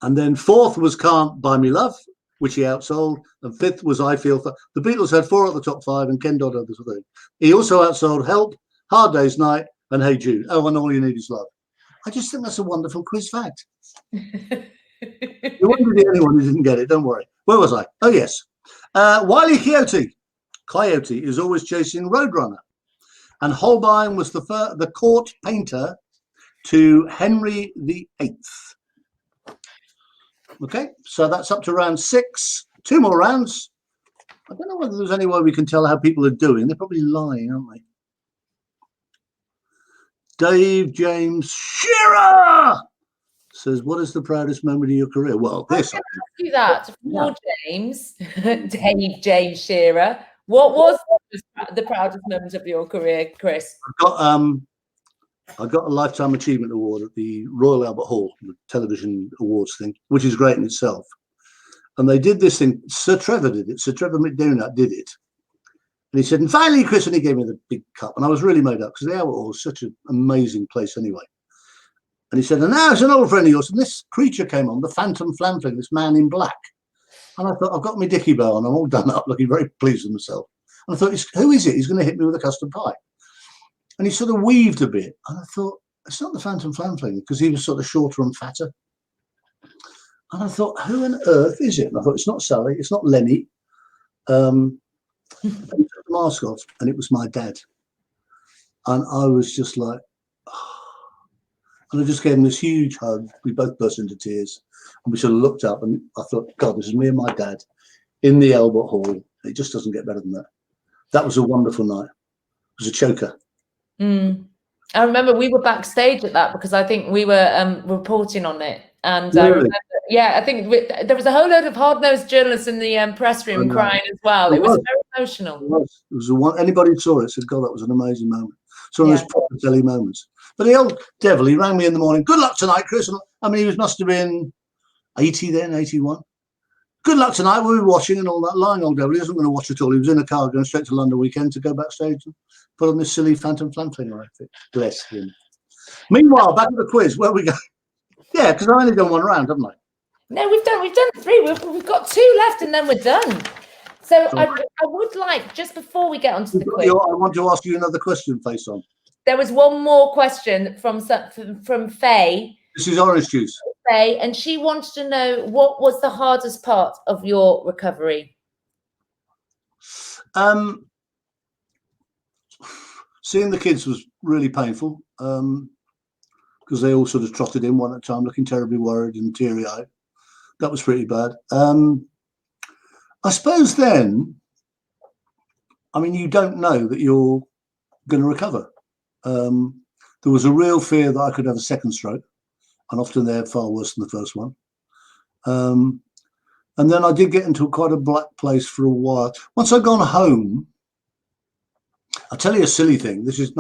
And then fourth was Can't Buy Me Love, which he outsold. And fifth was I Feel. The Beatles had 4 at the top 5 and Ken Dodd had the 3. He also outsold Help, Hard Day's Night and Hey Jude. Oh, and All You Need Is Love. I just think that's a wonderful quiz fact. You wouldn't be the only one who didn't get it, don't worry. Where was I? Oh, yes. Wile E. Coyote is always chasing Roadrunner. And Holbein was the court painter to Henry VIII. Okay, so that's up to round 6. 2 more rounds. I don't know whether there's any way we can tell how people are doing. They're probably lying, aren't they? Dave James Shearer says, what is the proudest moment of your career? Well, this. I can ask you that for James, Dave James Shearer. What was the proudest moment of your career, Chris? I got a Lifetime Achievement Award at the Royal Albert Hall, the television awards thing, which is great in itself. And they did this thing. Sir Trevor did it. Sir Trevor McDonagh did it. And he said, and finally, Chris, and he gave me the big cup. And I was really made up because the Albert Hall is such an amazing place anyway. And he said, and now it's an old friend of yours. And this creature came on, the Phantom Flamfling, this man in black. And I thought, I've got my dicky bow on. I'm all done up, looking very pleased with myself. And I thought, who is it? He's going to hit me with a custard pie. And he sort of weaved a bit. And I thought, it's not the Phantom Flamfling, because he was sort of shorter and fatter. And I thought, who on earth is it? And I thought, it's not Sally, it's not Lenny. And he took the mask off, and it was my dad. And I was just like, oh. And I just gave him this huge hug. We both burst into tears. And we sort of looked up, and I thought, God, this is me and my dad in the Albert Hall. It just doesn't get better than that. That was a wonderful night. It was a choker. I remember we were backstage at that because I think we were reporting on it. And Really? I remember, I think there was a whole load of hard-nosed journalists in the press room crying as well. It was very emotional. It was the one. Anybody who saw it said, God, that was an amazing moment. It's one of those proper telly moments. But the old devil, he rang me in the morning. Good luck tonight, Chris. And I mean, he must have been 80 then, 81. Good luck tonight. We'll be watching and all that. Lying old devil. He wasn't going to watch at all. He was in a car going straight to London weekend to go backstage and put on this silly Phantom Flamfling outfit. Bless him. Meanwhile, back to the quiz. Where we go? Yeah, because I've only done one round, haven't I? No, we've done 3. We've got 2 left, and then we're done. So I would like, just before we get onto the quiz, I want to ask you another question, Face On. There was one more question from Faye. This is orange juice. Faye, and she wanted to know, what was the hardest part of your recovery? Seeing the kids was really painful because they all sort of trotted in one at a time, looking terribly worried and teary-eyed. That was pretty bad. I suppose then, I mean, you don't know that you're going to recover. There was a real fear that I could have a second stroke, and often they're far worse than the first one. And then I did get into quite a black place for a while. Once I'd gone home, I'll tell you a silly thing. It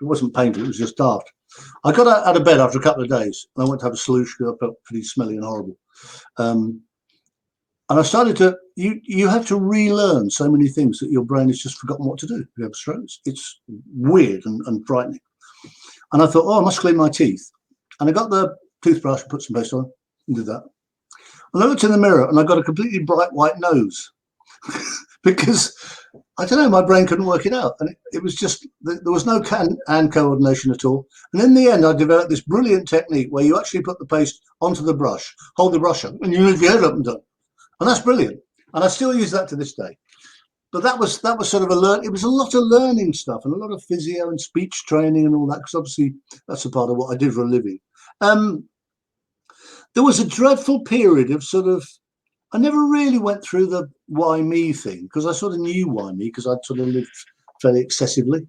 wasn't painful, it was just daft. I got out of bed after a couple of days, and I went to have a sloosh because I felt pretty smelly and horrible. And I started to, you have to relearn so many things that your brain has just forgotten what to do. You have strokes. It's weird and frightening. And I thought, I must clean my teeth. And I got the toothbrush and put some paste on and did that. And I looked in the mirror and I got a completely bright white nose because, I don't know, my brain couldn't work it out. And it was just, there was no hand coordination at all. And in the end, I developed this brilliant technique where you actually put the paste onto the brush, hold the brush up, and you move your head up and down. And that's brilliant. And I still use that to this day. But that was sort of it was a lot of learning stuff and a lot of physio and speech training and all that, because obviously that's a part of what I did for a living. There was a dreadful period of sort of, I never really went through the why me thing, because I sort of knew why me, because I'd sort of lived fairly excessively.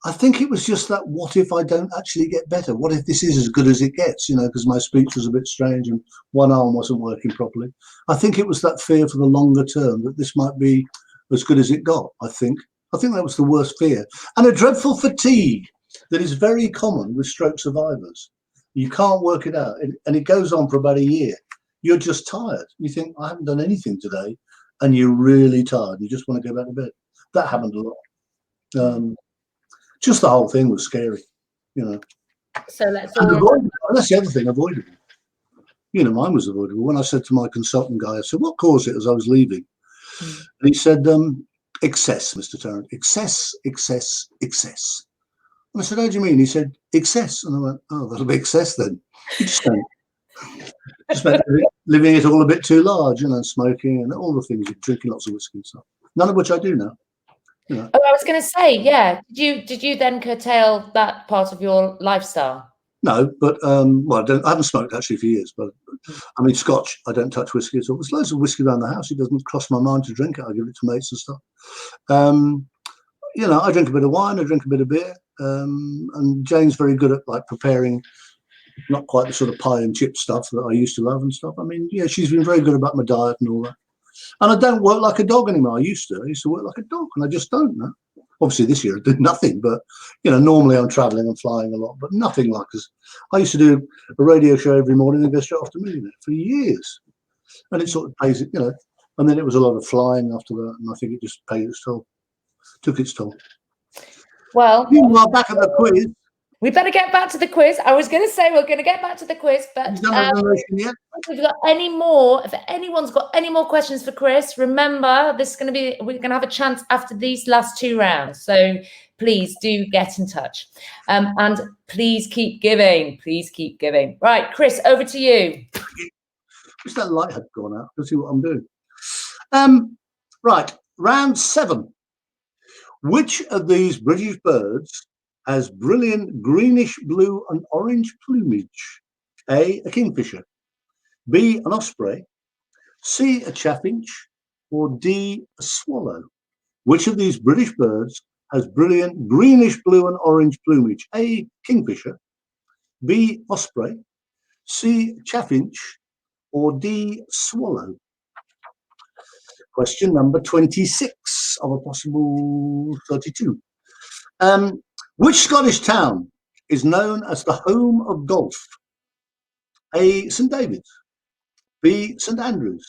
I think it was just that, what if I don't actually get better? What if this is as good as it gets, because my speech was a bit strange and one arm wasn't working properly. I think it was that fear for the longer term that this might be as good as it got, I think. I think that was the worst fear. And a dreadful fatigue that is very common with stroke survivors. You can't work it out, and it goes on for about a year. You're just tired. You think, I haven't done anything today. and you're really tired. You just want to go back to bed. That happened a lot. Just the whole thing was scary, you know. So let's And all. that's the other thing, avoidable. You know, mine was avoidable. When I said to my consultant guy, I said, "What caused it?" As I was leaving, and he said, "Excess, Mr. Tarrant. Excess, excess, excess." And I said, "How do you mean?" He said, "Excess." And I went, "Oh, that'll be excess then." He just meant living it all a bit too large, you know, smoking and all the things, drinking lots of whiskey and stuff. None of which I do now. You know. Oh, I was going to say, yeah. Did you then curtail that part of your lifestyle? No, but well, I haven't smoked actually for years. But I mean, Scotch, I don't touch whiskey at all. There's loads of whiskey around the house. It doesn't cross my mind to drink it. I give it to mates and stuff. You know, I drink a bit of wine. I drink a bit of beer. And Jane's very good at like preparing, not quite the sort of pie and chip stuff that I used to love and stuff. I mean, yeah, she's been very good about my diet and all that. And I don't work like a dog anymore. I used to work like a dog, and I just don't now. Obviously, this year I did nothing, but you know, normally I'm traveling and flying a lot, but nothing like this. I used to do a radio show every morning and go straight off to Millionaire for years, and it sort of pays it, you know. And then it was a lot of flying after that, and I think it just paid its toll, took its toll. Well, meanwhile, back at the quiz. We better get back to the quiz. I was going to say we're going to get back to the quiz, but You've done a narration yet? if we've got any more, if anyone's got any more questions for Chris, remember this is going to be, we're going to have a chance after these last 2 rounds. So please do get in touch, and please keep giving. Please keep giving. Right, Chris, over to you. Wish that light had gone out. Let's see what I'm doing. Right, round 7. Which of these British birds has brilliant greenish blue and orange plumage? A kingfisher, B, an osprey, C, a chaffinch, or D, a swallow? Which of these British birds has brilliant greenish blue and orange plumage? A, kingfisher, B, osprey, C, chaffinch, or D, swallow? Question number 26 of a possible 32. Which Scottish town is known as the home of golf? A, St David's, B, St Andrews,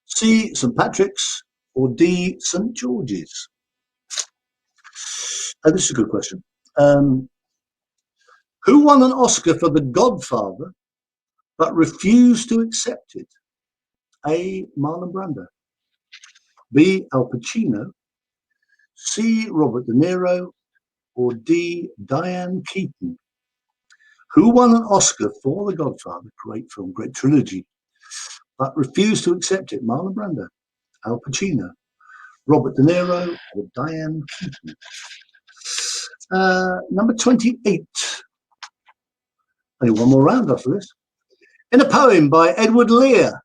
C, St Patrick's, or D, St George's? This is a good question. Who won an Oscar for The Godfather but refused to accept it? A, Marlon Brando, B, Al Pacino, C, Robert De Niro, or D, Diane Keaton? Who won an Oscar for The Godfather? Great film, great trilogy, but refused to accept it. Marlon Brando, Al Pacino, Robert De Niro, or Diane Keaton? Number 28. Only one more round after this. In a poem by Edward Lear.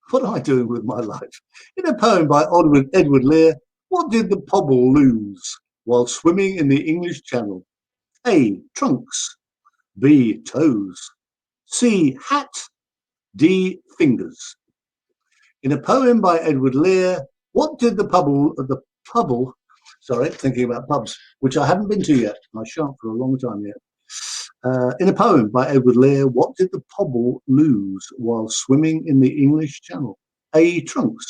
What am I doing with my life? In a poem by Edward Lear, what did the pobble lose while swimming in the English Channel? A, trunks, B, toes, C, hat, D, fingers. In a poem by Edward Lear, what did the pobble, thinking about pubs, which I haven't been to yet, I shan't for a long time yet. In a poem by Edward Lear, what did the pobble lose while swimming in the English Channel? A, trunks,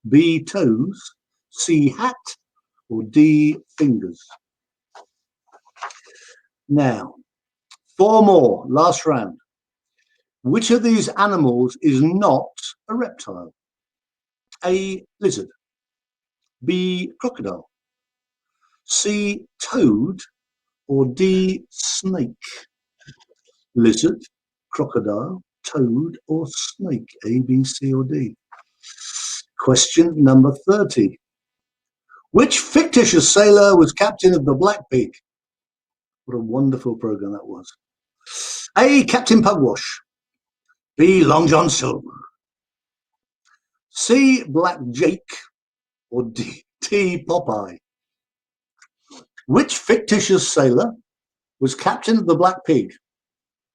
B, toes, C, hat, or D, fingers? Now, 4 more, last round. Which of these animals is not a reptile? A, lizard, B, crocodile, C, toad, or D, snake? Lizard, crocodile, toad, or snake? A, B, C, or D? Question number 30. Which fictitious sailor was captain of the Black Pig? What a wonderful program that was. A, Captain Pugwash, B, Long John Silver, C, Black Jake, or D, Popeye? Which fictitious sailor was captain of the Black Pig?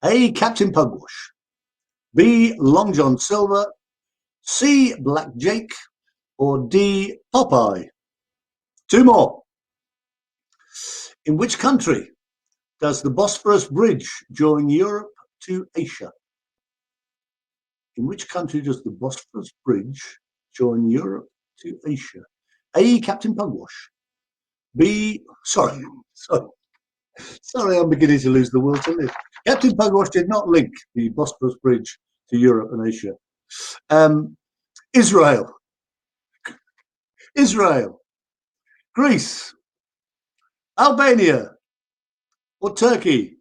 A, Captain Pugwash, B, Long John Silver, C, Black Jake, or D, Popeye? 2 more. In which country does the Bosphorus Bridge join Europe to Asia? In which country does the Bosphorus Bridge join Europe to Asia? A, Captain Pugwash. B, sorry, I'm beginning to lose the will to live. Captain Pugwash did not link the Bosporus Bridge to Europe and Asia. Israel, Greece, Albania, or Turkey?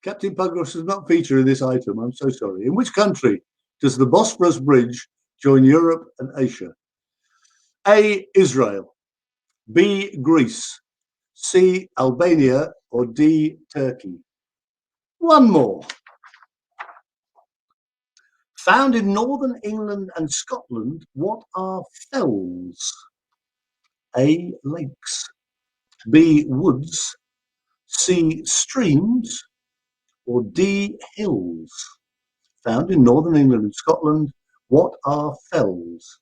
Captain Pugwash does not feature in this item. I'm so sorry. In which country does the Bosporus Bridge join Europe and Asia? A, Israel. B, Greece. C, Albania, or D, Turkey? One more. Found in northern England and Scotland, what are fells? A, lakes. B, woods. C, streams, or D, hills? Found in northern England and Scotland, what are fells?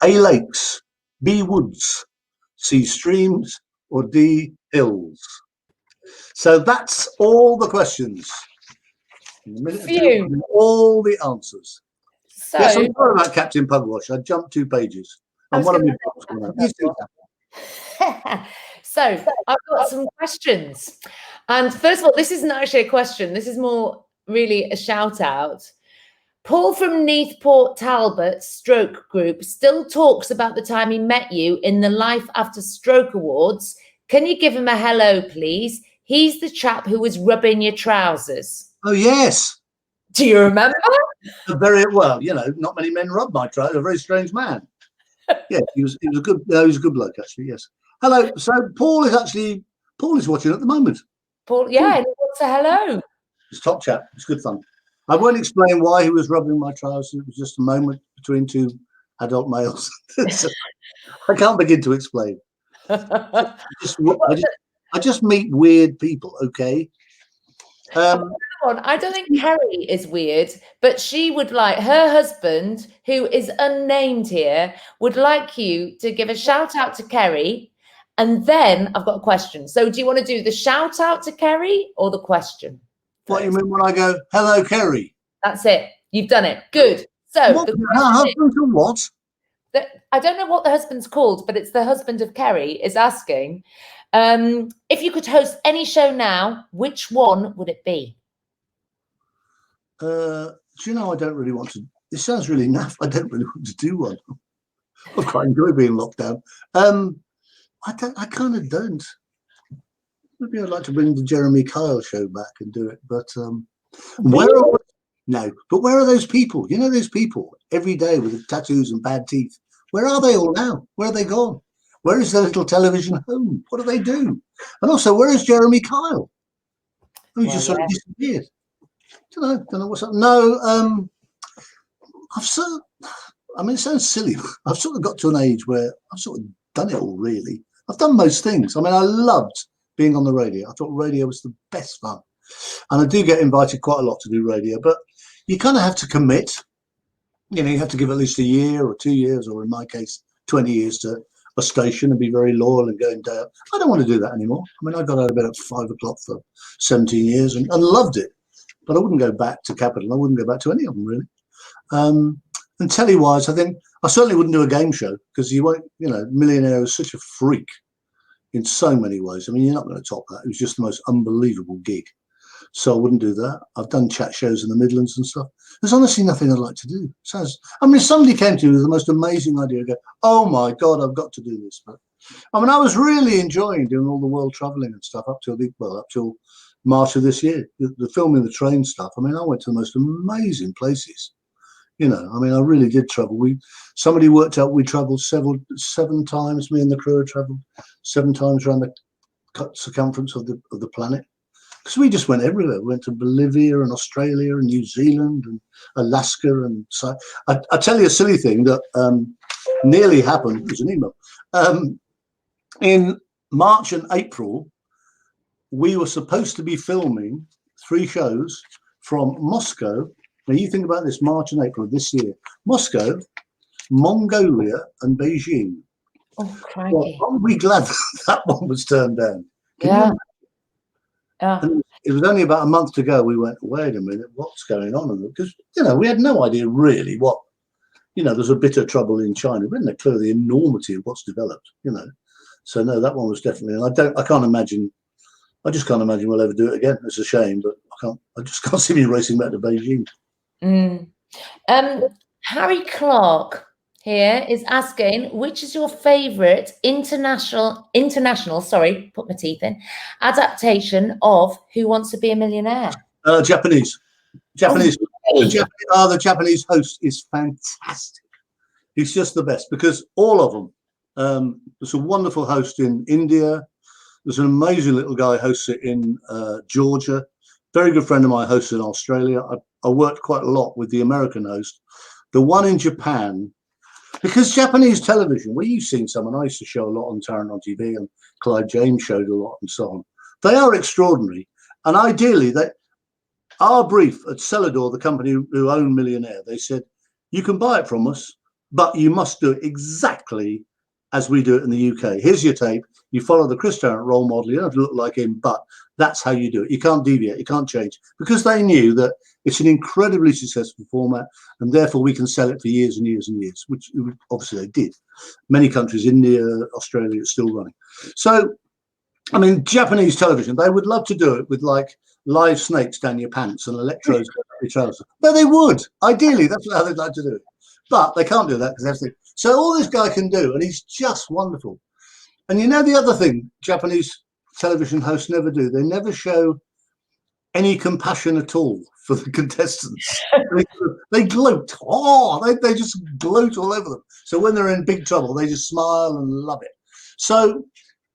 A, lakes. B, woods. C, streams, or D, hills? So that's all the questions. In a minute or two, all the answers. So, yes, I'm sorry about Captain Pugwash. I jumped 2 pages. And one of my books went out. So I've got some questions. And first of all, this isn't actually a question. This is more really a shout out. Paul from Neathport Talbot Stroke Group still talks about the time he met you in the Life After Stroke Awards. Can you give him a hello, please? He's the chap who was rubbing your trousers. Oh, yes. Do you remember? Very well, you know, not many men rub my trousers. A very strange man. Yeah, he was a good bloke, actually, yes. Hello. So Paul is watching at the moment. Paul, yeah, he wants a hello. It's top chat. It's good fun. I won't explain why he was rubbing my trousers. It was just a moment between 2 adult males. I can't begin to explain. I just meet weird people, okay? I don't think Kerry is weird, but she would like her husband, who is unnamed here, would like you to give a shout out to Kerry. And then I've got a question. So do you want to do the shout out to Kerry or the question? What you mean when I go, hello, Kerry? That's it. You've done it. Good. So what, her husband or what? I don't know what the husband's called, but it's the husband of Kerry is asking, if you could host any show now, which one would it be? Do you know, I don't really want to. This sounds really naff. I don't really want to do one. I quite enjoy being locked down. I kind of don't. Maybe I'd like to bring the Jeremy Kyle show back and do it, but where are those people? You know, those people every day with tattoos and bad teeth. Where are they all now? Where are they gone? Where is their little television home? What do they do? And also, where is Jeremy Kyle? He just sort of disappeared. Don't know what's up. No, it sounds silly. I've sort of got to an age where I've sort of done it all, really. I've done most things. I mean, I loved being on the radio. I thought radio was the best fun. And I do get invited quite a lot to do radio, but you kind of have to commit. You know, you have to give at least a year or 2 years, or in my case, 20 years to a station and be very loyal and going down. I don't want to do that anymore. I mean, I got out of bed at 5 o'clock for 17 years and loved it. But I wouldn't go back to Capital. I wouldn't go back to any of them, really. And telly-wise, I think I certainly wouldn't do a game show because you won't, you know, Millionaire is such a freak in so many ways. I mean, you're not going to top that. It was just the most unbelievable gig. So I wouldn't do that. I've done chat shows in the Midlands and stuff. There's honestly nothing I'd like to do. If somebody came to me with the most amazing idea, I'd go, oh my God, I've got to do this. But I mean, I was really enjoying doing all the world traveling and stuff up till March of this year. The filming the train stuff. I mean, I went to the most amazing places. You know, I mean, I really did travel. Somebody worked out we travelled 7 times. Me and the crew had travelled 7 times around the circumference of the planet. Because we just went everywhere. We went to Bolivia and Australia and New Zealand and Alaska. And so I tell you a silly thing that nearly happened. There's an email. In March and April, we were supposed to be filming 3 shows from Moscow. Now you think about this, March and April this year. Moscow, Mongolia and Beijing. Oh, crikey. Well, aren't we glad that one was turned down? Yeah. And it was only about a month to go. We went, wait a minute, what's going on? Because, you know, we had no idea really what there's a bit of trouble in China. But they're clear the enormity of what's developed, So no, that one was definitely, and I can't imagine. I just can't imagine we'll ever do it again. It's a shame, but I just can't see me racing back to Beijing. Harry Clark here is asking, which is your favourite international, put my teeth in, adaptation of Who Wants to Be a Millionaire? Japanese. Oh, The Japanese host is fantastic. He's just the best because all of them. There's a wonderful host in India. There's an amazing little guy who hosts it in Georgia. Very good friend of mine hosts in Australia. I worked quite a lot with the American host. The one in Japan, because Japanese television, where you've seen some, and I used to show a lot on Tarrant on TV, and Clive James showed a lot and so on. They are extraordinary. And ideally, our brief at Celador, the company who own Millionaire, they said, you can buy it from us, but you must do it exactly as we do it in the UK. Here's your tape. You follow the Chris Tarrant role model. You don't have to look like him, but that's how you do it. You can't deviate. You can't change, because they knew that it's an incredibly successful format, and therefore we can sell it for years and years and years, which obviously they did. Many countries, India, Australia, it's still running. So, I mean, Japanese television, they would love to do it with like live snakes down your pants and electrodes down your trousers. But they would. Ideally, that's how they'd like to do it. But they can't do that because that's it. So all this guy can do, and he's just wonderful. And the other thing Japanese television hosts never do, they never show any compassion at all for the contestants. They gloat. They just gloat all over them. So when they're in big trouble, they just smile and love it. So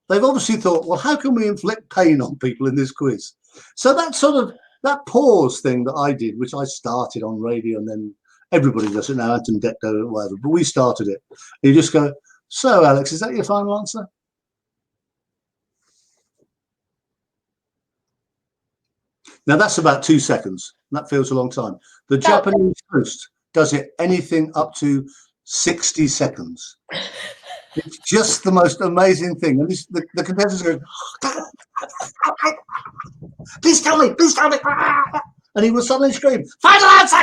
they've obviously thought, well, how can we inflict pain on people in this quiz? So that pause thing that I did, which I started on radio, and then everybody does it now, Anton Decto or whatever, but we started it. And you just go, so Alex, is that your final answer? Now that's about 2 seconds. That feels a long time. The Japanese host does it anything up to 60 seconds. It's just the most amazing thing. And the contestants go, please tell me. And he will suddenly scream, final answer!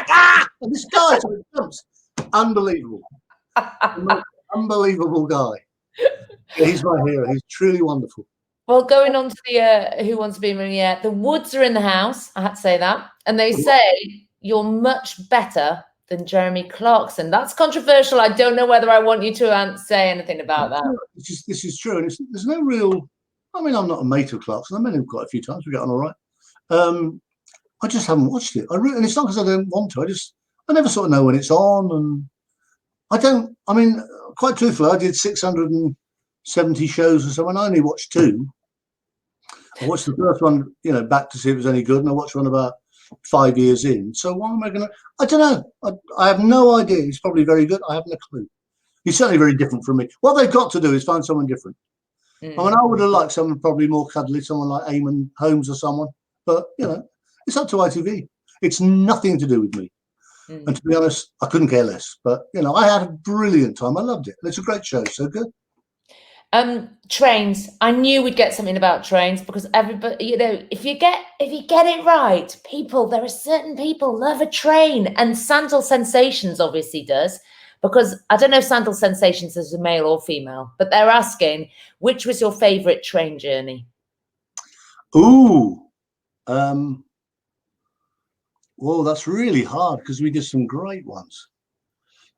And this guy jumps. Unbelievable. Unbelievable guy. He's my hero. He's truly wonderful. Well, going on to the Who Wants to Be a Millionaire, the Woods are in the house. I had to say that. And they say you're much better than Jeremy Clarkson. That's controversial. I don't know whether I want you to say anything about that. This is true. And there's no real, I mean, I'm not a mate of Clarkson. I've met him quite a few times. We get on all right. I just haven't watched it. And it's not because I don't want to. I never sort of know when it's on. And quite truthfully, I did 670 shows or so, and I only watched 2. I watched the first one, back to see if it was any good, and I watched one about 5 years in. So why am I going to? I don't know. I have no idea. He's probably very good. I haven't a clue. He's certainly very different from me. What they've got to do is find someone different. I mean, I would have liked someone probably more cuddly, someone like Eamon Holmes or someone. But, it's up to ITV. It's nothing to do with me. And to be honest, I couldn't care less. But, I had a brilliant time. I loved it. It's a great show. So good. Trains. I knew we'd get something about trains because everybody, if you get it right, there are certain people love a train, and Sandal Sensations obviously does, because I don't know if Sandal Sensations is a male or female, but they're asking, which was your favourite train journey? Ooh. Well, that's really hard because we did some great ones.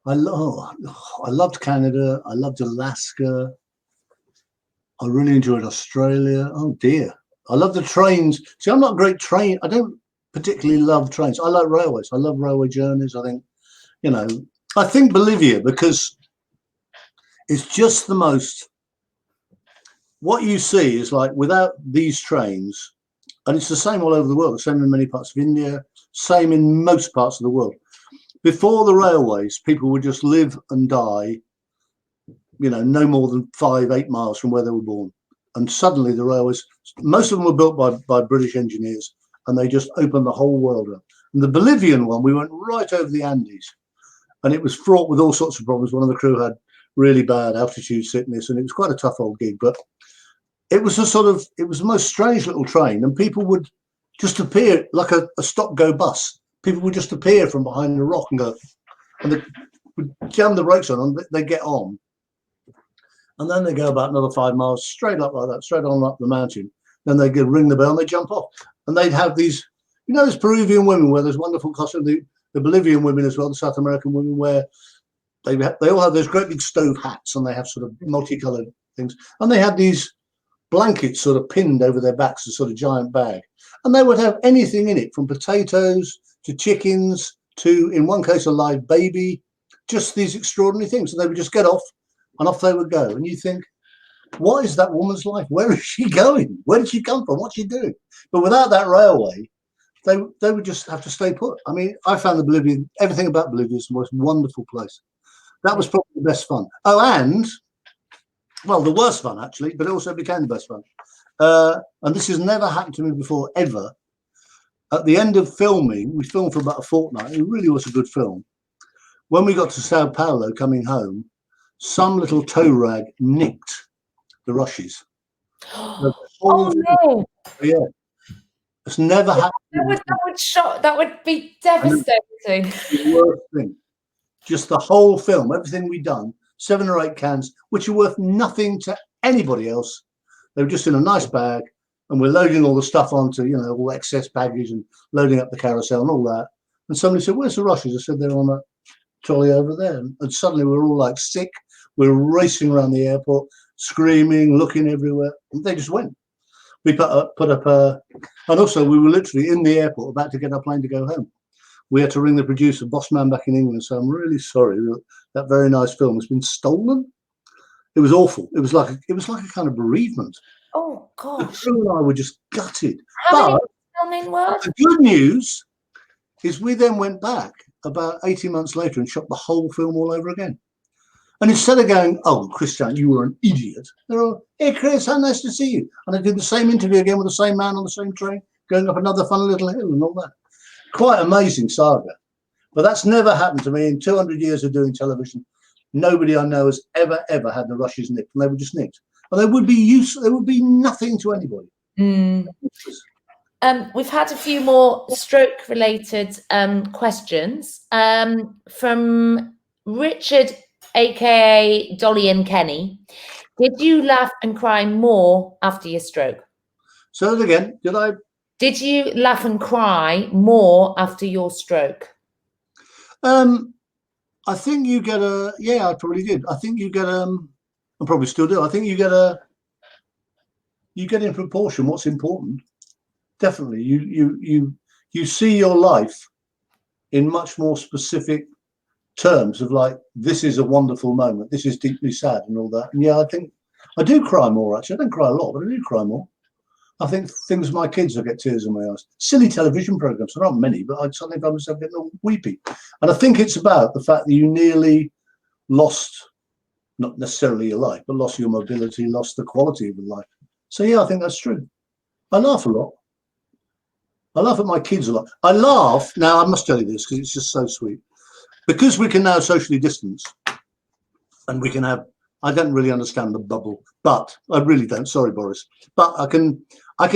I loved Canada. I loved Alaska. I really enjoyed Australia. Oh dear. I love the trains. See, I'm not a great train. I don't particularly love trains. I like railways. I love railway journeys. I think Bolivia, because it's just the most, what you see is like without these trains, and it's the same all over the world, the same in many parts of India, same in most parts of the world. Before the railways, people would just live and die, no more than 5-8 miles from where they were born. And suddenly the railways, most of them were built by British engineers, and they just opened the whole world up. And the Bolivian one, we went right over the Andes, and it was fraught with all sorts of problems. One of the crew had really bad altitude sickness, and it was quite a tough old gig. But it was it was the most strange little train, and people would just appear like a stop-go bus. People would just appear from behind a rock and go, and would jam the brakes on and they get on. And then they go about another 5 miles straight up like that, straight on up the mountain. Then they could ring the bell and they jump off. And they'd have these, you know, those Peruvian women where there's wonderful costume, the Bolivian women as well, the South American women where they all have those great big stove hats and they have sort of multicolored things. And they had these blankets sort of pinned over their backs, a sort of giant bag. And they would have anything in it, from potatoes to chickens to, in one case, a live baby, just these extraordinary things. And they would just get off and off they would go. And you think, what is that woman's life? Where is she going? Where did she come from? What's she doing? But without that railway, they would just have to stay put. I mean, I found the Bolivian, everything about Bolivia is the most wonderful place. That was probably the best fun. Oh, and, well, the worst fun, actually, but it also became the best fun. And this has never happened to me before, ever. At the end of filming, we filmed for about a fortnight. It really was a good film. When we got to Sao Paulo coming home, some little tow rag nicked the rushes. Oh, no. Yeah. It's never happened. That would be devastating. The worst thing. Just the whole film, everything we'd done, 7 or 8 cans, which are worth nothing to anybody else. They were just in a nice bag, and we're loading all the stuff onto, you know, all excess baggage and loading up the carousel and all that. And somebody said, "Where's the rushes?" I said, "They're on that trolley over there." And suddenly we're all like sick. We're racing around the airport, screaming, looking everywhere. And they just went. We put up and also we were literally in the airport about to get our plane to go home. We had to ring the producer, boss man back in England, so I'm really sorry that very nice film has been stolen. It was awful. It was like a kind of bereavement. Oh gosh! The crew and I were just gutted. How many filming were? The good news is we then went back about 18 months later and shot the whole film all over again. And instead of going, "Oh, Chris Tarrant, you were an idiot," they're all, "Hey, Chris, how nice to see you." And I did the same interview again with the same man on the same train, going up another fun little hill and all that. Quite amazing saga. But that's never happened to me in 200 years of doing television. Nobody I know has ever had the rushes nicked, and they were just nicked. And they would be useful. They would be nothing to anybody. We've had a few more stroke-related questions from Richard, aka Dolly and Kenny. Did you laugh and cry more after your stroke? So that again, Did you laugh and cry more after your stroke? I think you get I probably did. I think you get I probably still do. I think you get in proportion what's important. Definitely. You see your life in much more specific terms of like, this is a wonderful moment, this is deeply sad and all that. And yeah, I think I do cry more actually. I don't cry a lot, but I do cry more. I think things with my kids, I get tears in my eyes. Silly television programs, there aren't many, but I suddenly find myself getting all weepy. And I think it's about the fact that you nearly lost, not necessarily your life, but lost your mobility, lost the quality of your life. So yeah, I think that's true. I laugh a lot. I laugh at my kids a lot. I laugh, now I must tell you this because it's just so sweet. Because we can now socially distance and we can have, I don't really understand the bubble, but I really don't. Sorry, Boris. But I can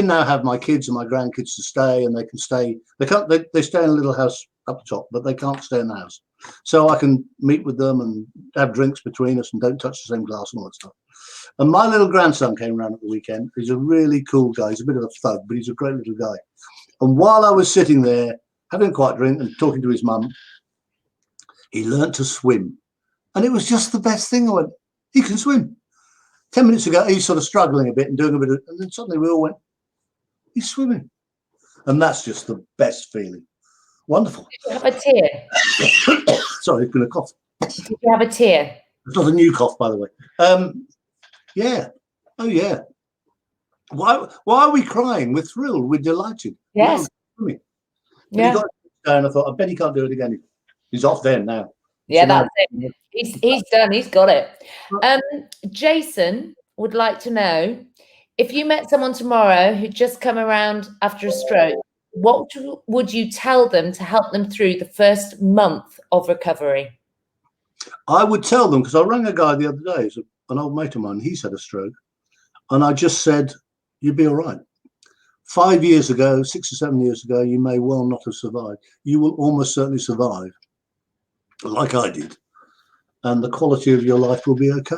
now have my kids and my grandkids to stay, and they can stay. They stay in a little house up top, but they can't stay in the house. So I can meet with them and have drinks between us and don't touch the same glass and all that stuff. And my little grandson came around at the weekend. He's a really cool guy. He's a bit of a thug, but he's a great little guy. And while I was sitting there having quite a drink and talking to his mum, he learned to swim. And it was just the best thing. I went, he can swim. 10 minutes ago, he's sort of struggling a bit and doing a bit of, and then suddenly we all went, he's swimming. And that's just the best feeling. Wonderful. Did you have a tear? Sorry, it's been a cough. Did you have a tear? It's not a new cough, by the way. Yeah. Oh, yeah. Why are we crying? We're thrilled. We're delighted. Yes. Yeah. He got down. I thought, I bet he can't do it again. He's off there now. Yeah, so that's it. He's done. He's got it. Jason would like to know, if you met someone tomorrow who'd just come around after a stroke, what would you tell them to help them through the first month of recovery? I would tell them, because I rang a guy the other day, an old mate of mine, he's had a stroke, and I just said, you'll be all right. 5 years ago, 6 or 7 years ago, you may well not have survived. You will almost certainly survive, like I did. and the quality of your life will be okay.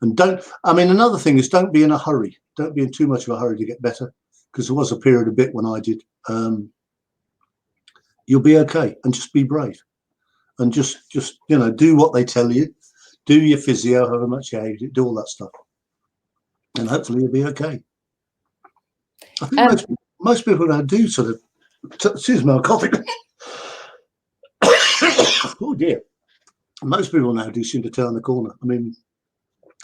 And another thing is, don't be in a hurry. Don't be in too much of a hurry to get better, because there was a period a bit when I did. You'll be okay, and just be brave, and just do what they tell you, do your physio, however much you hate it, do all that stuff, and hopefully you'll be okay. I think most people now do sort of. Excuse me, I'm coughing. Oh dear. Most people now do seem to turn the corner. I mean,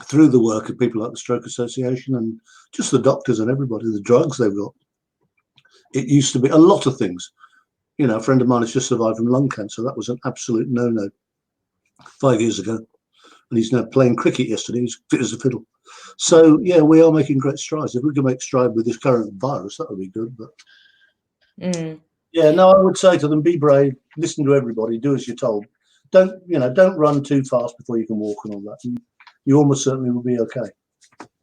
through the work of people like the Stroke Association and just the doctors and everybody, the drugs they've got. It used to be a lot of things. You know, a friend of mine has just survived from lung cancer. That was an absolute no-no 5 years ago. And he's now playing cricket yesterday. He's fit as a fiddle. So, yeah, we are making great strides. If we can make stride with this current virus, that would be good. But yeah, no, I would say to them, be brave, listen to everybody, do as you're told. Don't run too fast before you can walk and all that. And you almost certainly will be okay.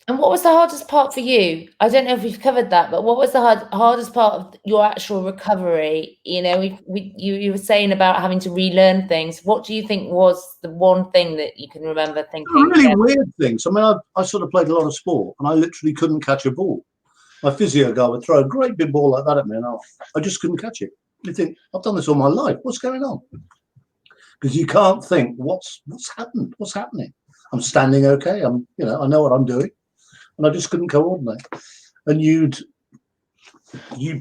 And what was the hardest part for you? I don't know if we've covered that, but what was the hardest part of your actual recovery? You know, you were saying about having to relearn things. What do you think was the one thing that you can remember thinking? Really weird things. I mean, I sort of played a lot of sport, and I literally couldn't catch a ball. My physio guy would throw a great big ball like that at me, and I just couldn't catch it. You think, I've done this all my life. What's going on? Because you can't think, what's happened? What's happening? I'm standing okay. I know what I'm doing. And I just couldn't coordinate. And you'd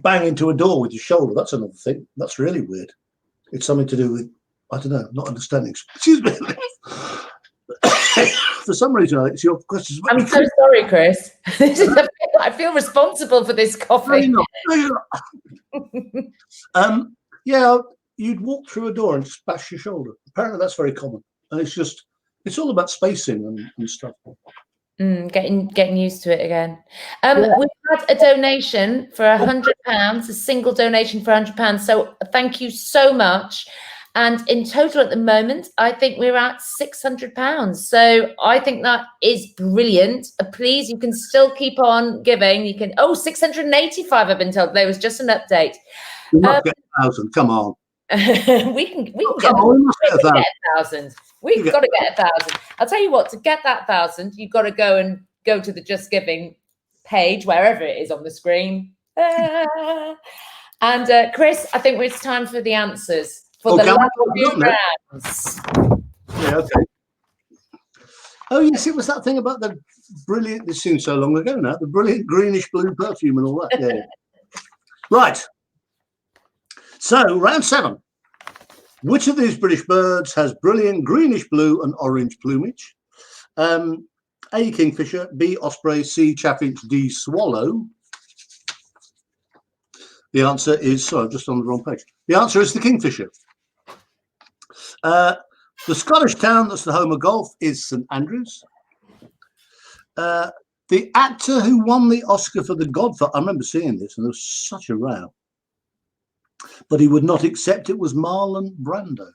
bang into a door with your shoulder. That's another thing. That's really weird. It's something to do with, I don't know, not understanding. Excuse me. For some reason, it's your questions. I'm so sorry, Chris. I feel responsible for this coffee. No, you're not. Yeah, you'd walk through a door and just bash your shoulder. Apparently, that's very common. And it's all about spacing and stuff. Getting used to it again. We've had a donation for £100, a single donation for £100. So thank you so much. And in total at the moment, I think we're at £600. So I think that is brilliant. Please, you can still keep on giving. You can. 685. I've been told. There was just an update. We must get 1,000. Come on. we can get 1,000. We've got to get 1,000. I'll tell you what, to get that 1,000, you've got to go to the Just Giving page, wherever it is on the screen. And Chris, I think it's time for the answers for the last few rounds. Yeah, okay. Oh yes, it was that thing about the brilliant, this seems so long ago now, the brilliant greenish blue perfume and all that. Yeah. Right. So, round 7. Which of these British birds has brilliant greenish blue and orange plumage? A, kingfisher, B, osprey, C, chaffinch, D, swallow. The answer is, sorry, I'm just on the wrong page. The answer is the kingfisher. The Scottish town that's the home of golf is St Andrews. The actor who won the Oscar for The Godfather, I remember seeing this and there was such a row, but he would not accept it, was Marlon Brando.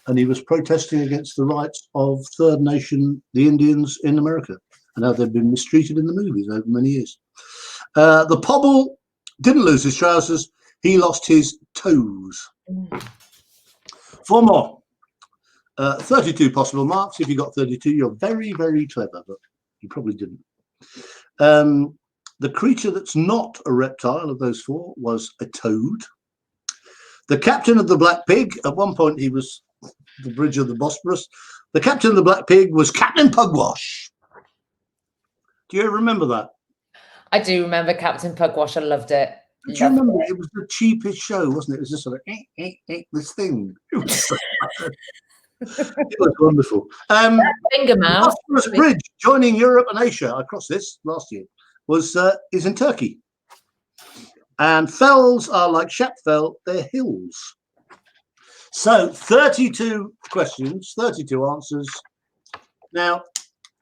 And he was protesting against the rights of Third Nation, the Indians in America, and how they've been mistreated in the movies over many years. The pobble didn't lose his trousers, he lost his toes. 4 more. 32 possible marks. If you got 32, you're very, very clever, but you probably didn't. The creature that's not a reptile of those 4 was a toad. The captain of the Black Pig, at one point he was the bridge of the Bosporus. The captain of the Black Pig was Captain Pugwash. Do you remember that? I do remember Captain Pugwash. I loved it. Do you remember it? It was the cheapest show, wasn't it? It was just sort of this thing. It was wonderful. Finger mouse. Bosporus Bridge joining Europe and Asia. I crossed this last year. Is in Turkey. And fells are like Shapfell, they're hills. So 32 questions, 32 answers. Now,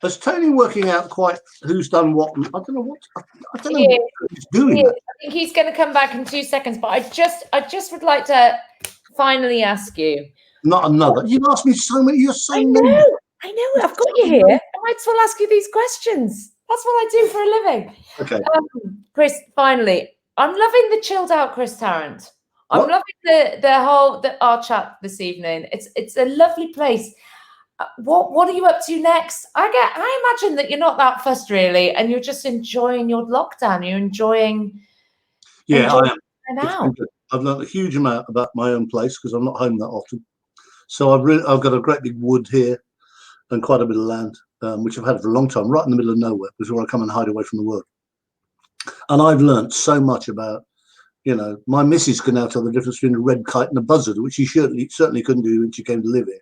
is Tony working out quite who's done what? I don't know what he's doing. I think he's going to come back in 2 seconds, but I just would like to finally ask you. Not another. You've asked me so many. You're so I know. I've got you here. I might as well ask you these questions. That's what I do for a living. Okay. Chris, finally, I'm loving the chilled out Chris Tarrant. I'm loving our chat this evening. It's a lovely place. What are you up to next? I imagine that you're not that fussed really, and you're just enjoying your lockdown. You're enjoying. Yeah, I am. Now. I've learned a huge amount about my own place because I'm not home that often. So I've got a great big wood here and quite a bit of land, which I've had for a long time, right in the middle of nowhere, which is where I come and hide away from the work. And I've learned so much about, my missus can now tell the difference between a red kite and a buzzard, which she certainly couldn't do when she came to live here.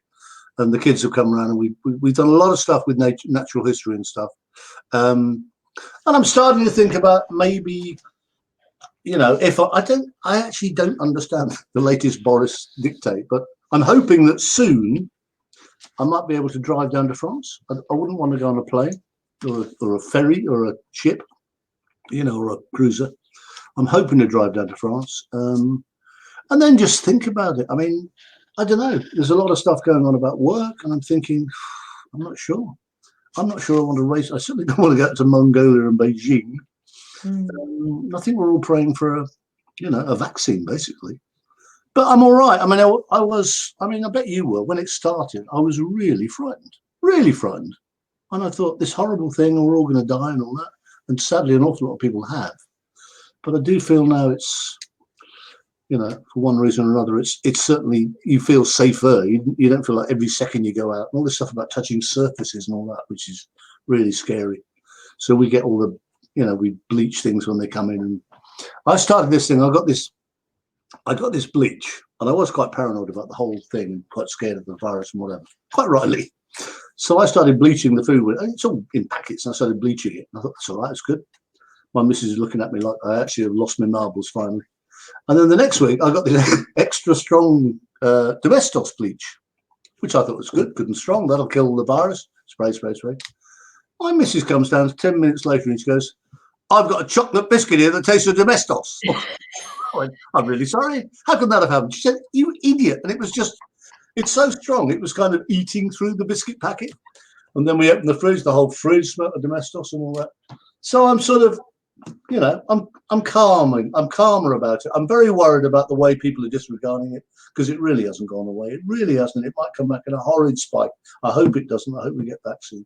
And the kids have come around, and we've done a lot of stuff with natural history and stuff. And I'm starting to think about maybe, if I actually don't understand the latest Boris dictate, but I'm hoping that soon I might be able to drive down to France. I wouldn't want to go on a plane or a ferry or a ship, or a cruiser. I'm hoping to drive down to France, and then just think about it. I mean, I don't know. There's a lot of stuff going on about work, and I'm thinking, I'm not sure. I want to race. I certainly don't want to go to Mongolia and Beijing. I think we're all praying for a vaccine, basically. But I'm all right. I mean, I bet you were. When it started, I was really frightened. And I thought, this horrible thing, we're all going to die and all that. And sadly, an awful lot of people have. But I do feel now it's, for one reason or another, it's certainly, you feel safer. You don't feel like every second you go out. All this stuff about touching surfaces and all that, which is really scary. So we get all the, we bleach things when they come in. And I started this thing. I got this bleach, and I was quite paranoid about the whole thing and quite scared of the virus and whatever, quite rightly. So I started bleaching the food. It's all in packets, and I started bleaching it. And I thought, that's all right, it's good. My missus is looking at me like I actually have lost my marbles finally. And then the next week, I got this extra strong domestos bleach, which I thought was good and strong. That'll kill the virus. Spray. My missus comes down 10 minutes later and she goes, I've got a chocolate biscuit here that tastes of domestos. I'm really sorry. How could that have happened? She said, you idiot. And it's so strong. It was kind of eating through the biscuit packet. And then we opened the fridge, the whole fridge smelled of domestos and all that. So I'm sort of, I'm calmer about it. I'm very worried about the way people are disregarding it because it really hasn't gone away. It really hasn't. It might come back in a horrid spike. I hope it doesn't. I hope we get back soon.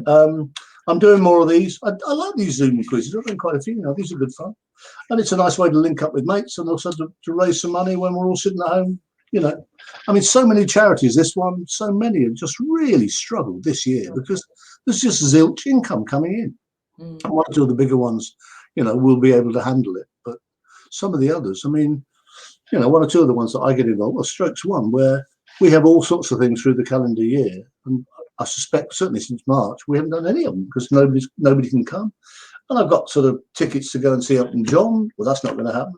I'm doing more of these. I like these Zoom quizzes. I've done quite a few now. These are good fun. And it's a nice way to link up with mates and also to raise some money when we're all sitting at home. I mean, so many charities, so many have just really struggled this year because there's just zilch income coming in. And one or two of the bigger ones, will be able to handle it. But some of the others, I mean, one or two of the ones that I get involved, well, Strokes one, where we have all sorts of things through the calendar year. And I suspect, certainly since March, we haven't done any of them because nobody can come. And I've got sort of tickets to go and see Elton John. Well, that's not going to happen.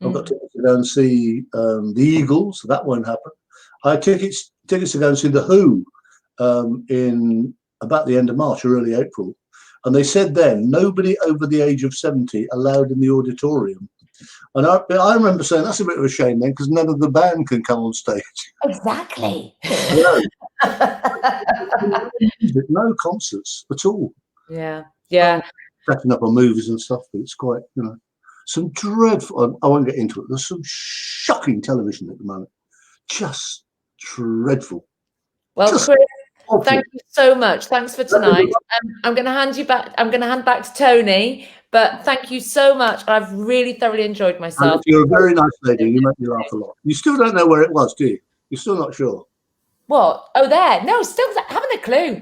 I've got tickets to go and see the Eagles. That won't happen. I have tickets to go and see the Who in about the end of March or early April. And they said then, nobody over the age of 70 allowed in the auditorium. And I remember saying, that's a bit of a shame then, because none of the band can come on stage. Exactly. No concerts at all. Yeah. Catching up on movies and stuff, but it's quite, some dreadful, I won't get into it. There's some shocking television at the moment. Just dreadful. Well, Chris, thank you so much. Thanks for tonight. I'm going to hand back to Tony, but thank you so much. I've really thoroughly enjoyed myself. You're a very nice lady. You make me laugh a lot. You still don't know where it was, do you? You're still not sure. What? Oh, there. No, still having a clue.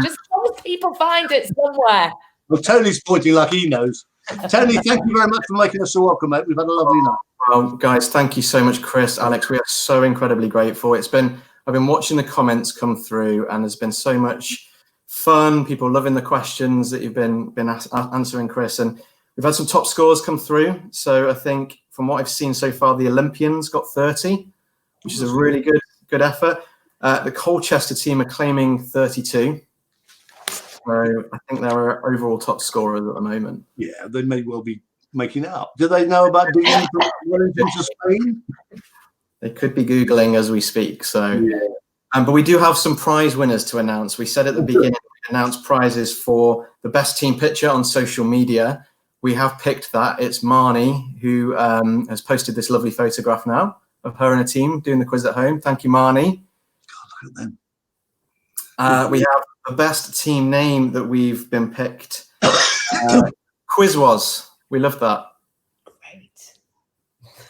Just always people find it somewhere. Well, Tony's pointing like he knows. Tony, thank you very much for making us so welcome, mate. We've had a lovely night. Well, guys, thank you so much, Chris, Alex. We are so incredibly grateful. I've been watching the comments come through, and there's been so much fun. People loving the questions that you've been answering, Chris. And we've had some top scores come through. So I think from what I've seen so far, the Olympians got 30, which is a really good effort. The Colchester team are claiming 32. So I think they're our overall top scorers at the moment. Yeah, they may well be making it up. Do they know about digging from Wellington to Spain? They could be Googling as we speak. So, yeah. But we do have some prize winners to announce. We said at the beginning, we announced prizes for the best team picture on social media. We have picked that. It's Marnie, who has posted this lovely photograph now of her and her team doing the quiz at home. Thank you, Marnie. God, look at them. We have the best team name that we've been picked. Quiz was. We love that. Great.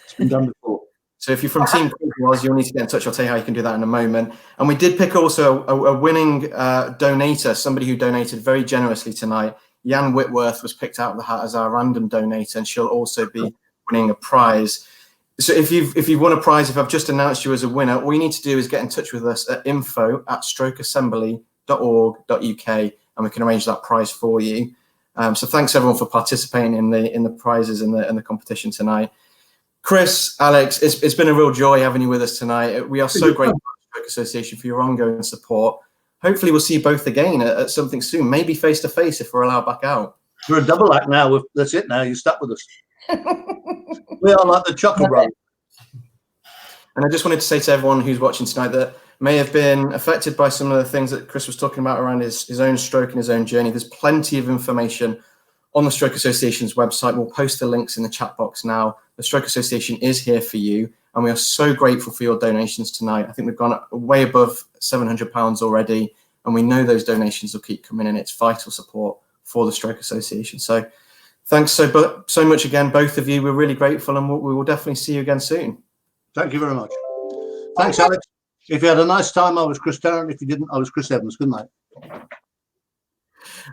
It's been done before. So if you're from Team Quiz was, you'll need to get in touch. I'll tell you how you can do that in a moment. And we did pick also a winning donator, somebody who donated very generously tonight. Jan Whitworth was picked out of the hat as our random donator, and she'll also be winning a prize. So if you've won a prize, if I've just announced you as a winner, all you need to do is get in touch with us at info@strokeassembly.org.uk, and we can arrange that prize for you. So thanks everyone for participating in the prizes and the competition tonight. Chris, Alex, it's been a real joy having you with us tonight. We are so grateful to the Stroke Association for your ongoing support. Hopefully we'll see you both again at something soon, maybe face to face if we're allowed back out. We're a double act now. That's it now. You're stuck with us. We are like the Chuckle Brothers. And I just wanted to say to everyone who's watching tonight that may have been affected by some of the things that Chris was talking about around his own stroke and his own journey. There's plenty of information on the Stroke Association's website. We'll post the links in the chat box now. The Stroke Association is here for you, and we are so grateful for your donations tonight. I think we've gone way above £700 already, and we know those donations will keep coming in. It's vital support for the Stroke Association. So thanks so much again, both of you. We're really grateful, and we will definitely see you again soon. Thank you very much. Thanks, Alex. If you had a nice time, I was Chris Tarrant. If you didn't, I was Chris Evans. Good night.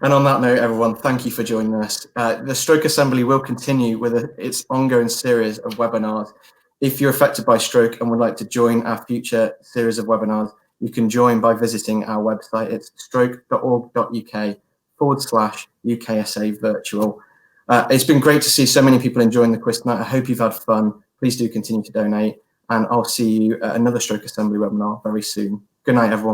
And on that note, everyone, thank you for joining us. The Stroke Assembly will continue with its ongoing series of webinars. If you're affected by stroke and would like to join our future series of webinars, you can join by visiting our website. It's stroke.org.uk/UKSA virtual. It's been great to see so many people enjoying the quiz tonight. I hope you've had fun. Please do continue to donate, and I'll see you at another Stroke Assembly webinar very soon. Good night, everyone.